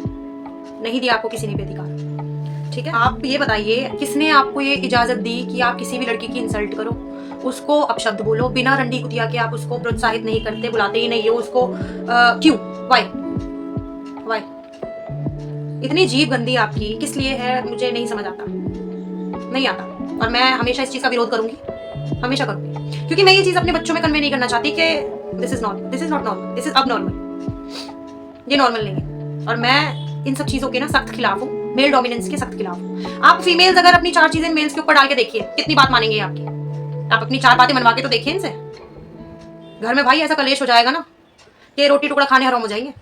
नहीं दिया आपको किसी ने भी अधिकार, ठीक है। आप ये बताइए किसने आपको ये इजाजत दी कि आप किसी भी लड़की की इंसल्ट करो, उसको अपशब्द बोलो, बिना रंडी कुतिया के आप उसको प्रोत्साहित नहीं करते, बुलाते ही नहीं हो उसको। क्यों? वाई? इतनी जीभ गंदी आपकी किस लिए है मुझे नहीं समझ आता, नहीं आता। और मैं हमेशा इस चीज का विरोध करूंगी, हमेशा करूंगी, क्योंकि मैं ये चीज अपने बच्चों में कन्वे नहीं करना चाहती कि this is not normal, this is अब नॉर्मल। ये नॉर्मल नहीं है। और मैं इन सब चीजों के ना सख्त खिलाफ हूँ, मेल डोमिनेंस के सख्त खिलाफ हूँ। आप फीमेल्स अगर अपनी 4 चीजें मेल्स के ऊपर डाल के देखिए कितनी बात मानेंगे आपकी। आप अपनी 4 बातें मनवा के तो देखिए इनसे। घर में भाई ऐसा कलेश हो जाएगा ना कि रोटी टुकड़ा खाने हराम हो जाएंगे।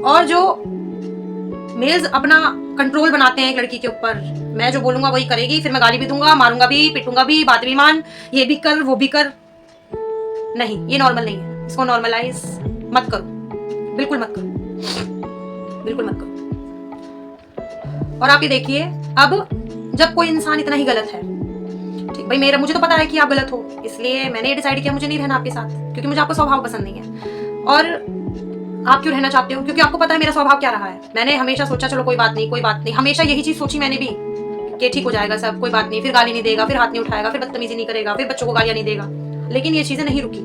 और जो मेल्स अपना कंट्रोल बनाते हैं एक लड़की के ऊपर, मैं जो बोलूंगा वही करेगी, फिर मैं गाली भी दूंगा, मारूंगा भी, पिटूंगा भी, बात भी मान, ये भी कर वो भी कर। नहीं, ये नॉर्मल नहीं है। इसको नॉर्मलाइज मत करो, बिल्कुल मत करो, बिल्कुल मत करो। और आप ये देखिए, अब जब कोई इंसान इतना ही गलत है, ठीक भाई, मेरा मुझे तो पता है कि आप गलत हो, इसलिए मैंने ये डिसाइड किया मुझे नहीं रहना आपके साथ, क्योंकि मुझे आपका स्वभाव पसंद नहीं है। और आप क्यों रहना चाहते हो? क्योंकि आपको पता है मेरा स्वभाव क्या रहा है। मैंने हमेशा सोचा चलो कोई बात नहीं, कोई बात नहीं, हमेशा यही चीज सोची मैंने भी कि ठीक हो जाएगा सब, कोई बात नहीं, फिर गाली नहीं देगा, फिर हाथ नहीं उठाएगा, फिर बदतमीजी नहीं करेगा, फिर बच्चों को गालियां नहीं देगा। लेकिन ये चीजें नहीं रुकी,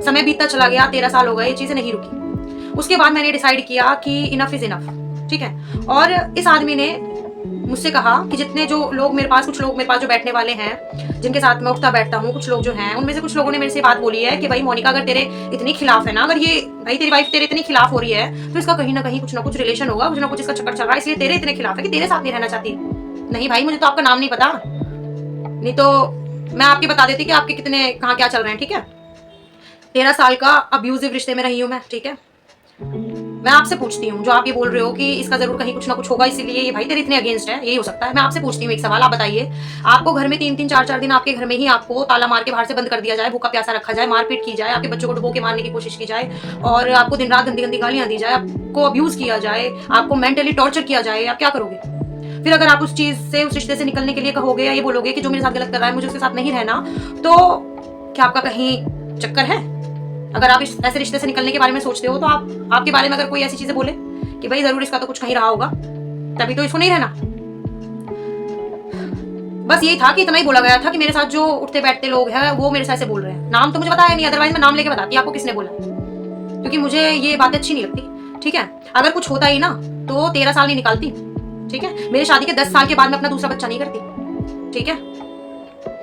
समय बीतता चला गया, 13 साल हो गए, ये चीजें नहीं रुकी। उसके बाद मैंने डिसाइड किया कि इनफ इज इनफ, ठीक है। और इस आदमी ने मुझसे कहा कि जितने जो लोग मेरे पास, कुछ लोग मेरे पास जो बैठने वाले हैं, जिनके साथ मैं उठता बैठता हूँ, कुछ लोग जो हैं, उनमें से कुछ लोगों ने मेरे से बात बोली है कि भाई मोनिका, अगर तेरे इतनी खिलाफ है ना, अगर ये भाई तेरी वाइफ तेरे इतनी खिलाफ हो रही है तो इसका कहीं ना कहीं कुछ ना कुछ रिलेशन होगा, कुछ ना कुछ इसका चक्कर चल रहा है, इसलिए तेरे इतने खिलाफ है कि तेरे साथ नहीं रहना चाहती। नहीं भाई, मुझे तो आपका नाम नहीं पता, नहीं तो मैं आपके बता देती कि आपके कितने कहाँ क्या चल रहे हैं, ठीक है। 13 साल का अब्यूजिव रिश्ते में रही हूँ मैं, ठीक है। मैं आपसे पूछती हूँ, जो आप ये बोल रहे हो कि इसका जरूर कहीं कुछ ना कुछ होगा इसीलिए ये भाई तेरे इतने अगेंस्ट है, यही हो सकता है। मैं आपसे पूछती हूँ एक सवाल, आप बताइए, आपको घर में 3-3, 4-4 दिन आपके घर में ही आपको ताला मार के बाहर से बंद कर दिया जाए, भूखा प्यासा रखा जाए, मारपीट की जाए, आपके बच्चों को डुबो के मारने की कोशिश की जाए, और आपको दिन रात गंदी गंदी गालियां दी जाए, आपको अब्यूज किया जाए, आपको मेंटली टॉर्चर किया जाए, आप क्या करोगे? फिर अगर आप उस चीज से, उस रिश्ते से निकलने के लिए कहोगे या ये बोलोगे कि जो मेरे साथ गलत कर रहा है मुझे उसके साथ नहीं रहना, तो क्या आपका कहीं चक्कर है? अगर आप ऐसे रिश्ते से निकलने के बारे में सोचते हो तो आपके बारे में अगर कोई ऐसी चीजें बोले कि भाई जरूर इसका तो कुछ कहीं रहा होगा, तभी तो इसको नहीं रहना। बस यही था कि इतना ही बोला गया था कि मेरे साथ जो उठते बैठते लोग हैं वो मेरे साथ ऐसे बोल रहे हैं। नाम तो मुझे बताया नहीं, अदरवाइज मैं नाम लेके बताती आपको किसने बोला, क्योंकि मुझे ये बात अच्छी नहीं लगती, ठीक है। अगर कुछ होता ही ना तो 13 साल नहीं निकालती, ठीक है। मेरी शादी के 10 साल के बाद मैं अपना दूसरा बच्चा नहीं करती, ठीक है।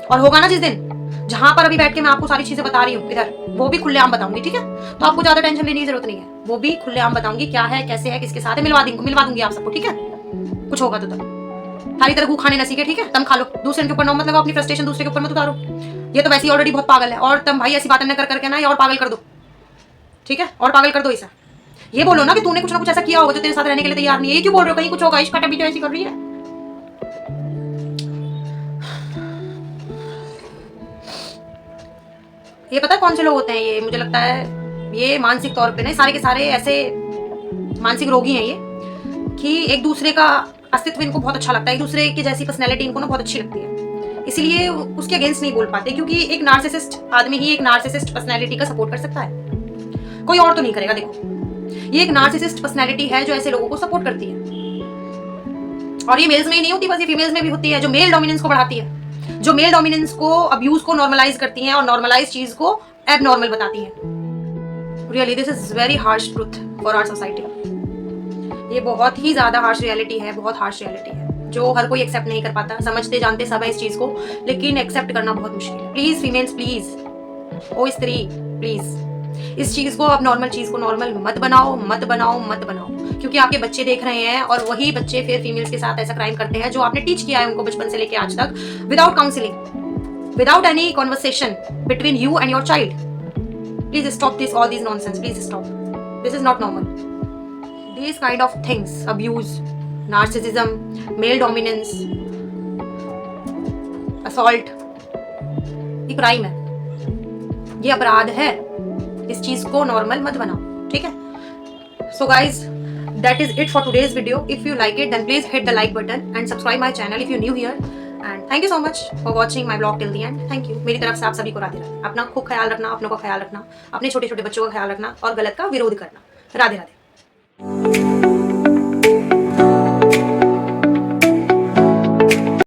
और होगा ना जिस दिन, जहां पर अभी बैठ के मैं आपको सारी चीजें बता रही हूँ इधर, वो भी खुलेआम बताऊंगी, ठीक है। तो आपको ज्यादा टेंशन लेने की जरूरत नहीं है, वो भी खुलेआम बताऊंगी क्या है, कैसे है, किसके साथ है, मिलवा दूंगी आप सबको, ठीक है। कुछ होगा तो तब सारी तरह गू खाने न सीखे, ठीक है। तुम खा लो, दूसरे के ऊपर ना मत लगाओ, अपनी फ्रस्ट्रेशन दूसरे के ऊपर मत उतारो। ये तो वैसे ही ऑलरेडी बहुत पागल है, और तुम भाई ऐसी बातें न कर करके ना ये और पागल कर दो, ठीक है। और पागल कर दो इसे। ये बोलो ना कि तूने कुछ ना कुछ ऐसा किया होगा जो तेरे साथ रहने के लिए तैयार नहीं है। ये क्यों बोल रहे हो कहीं कुछ होगा, इश्क का ऐसी कर रही है। ये पता है कौन से लोग होते हैं ये? मुझे लगता है ये मानसिक तौर पे ना सारे के सारे ऐसे मानसिक रोगी हैं ये, कि एक दूसरे का अस्तित्व इनको बहुत अच्छा लगता है, एक दूसरे की जैसी पर्सनैलिटी इनको ना बहुत अच्छी लगती है, इसीलिए उसके अगेंस्ट नहीं बोल पाते, क्योंकि एक नार्सिसिस्ट आदमी ही एक नार्सिसिस्ट पर्सनैलिटी का सपोर्ट कर सकता है, कोई और तो नहीं करेगा। देखो, ये एक नार्सिसिस्ट पर्सनैलिटी है जो ऐसे लोगों को सपोर्ट करती है, और ये मेल्स में ही नहीं होती, बस ये फीमेल्स में भी होती है, जो मेल डोमिनेंस को बढ़ाती है, जो मेल डोमिनेंस को, अब्यूज को नॉर्मलाइज करती हैं और नॉर्मलाइज चीज को एबनॉर्मल बताती हैं। Really this is very harsh truth for our society. ये बहुत ही ज्यादा हार्श रियलिटी है, बहुत हार्श रियलिटी है, जो हर कोई एक्सेप्ट नहीं कर पाता। समझते जानते सब है इस चीज को, लेकिन एक्सेप्ट करना बहुत मुश्किल है। प्लीज फीमेल्स, प्लीज, ओ स्त्री, प्लीज इस चीज को, अब नॉर्मल चीज को नॉर्मल मत बनाओ, मत बनाओ, मत बनाओ, क्योंकि आपके बच्चे देख रहे हैं और वही बच्चे फिर फीमेल्स के साथ ऐसा क्राइम करते हैं जो आपने टीच किया है उनको बचपन से लेके आज तक, without counselling, without any conversation between you and your child. Please stop this, all this nonsense, please stop, this is not normal. This kind of things, abuse, narcissism, male dominance, assault, ये crime है, ये अपराध है। इस चीज को normal मत बनाओ, ठीक है। So guys, that is it for today's video. If you like it, then please hit the like button and subscribe my channel if you're new here. And thank you so much for watching my vlog till the end. Thank you. मेरी तरफ से आप सभी को राधे राधे। अपना खूब ख्याल रखना, अपनों का ख्याल रखना, अपने छोटे छोटे बच्चों का ख्याल रखना और गलत का विरोध करना। राधे राधे।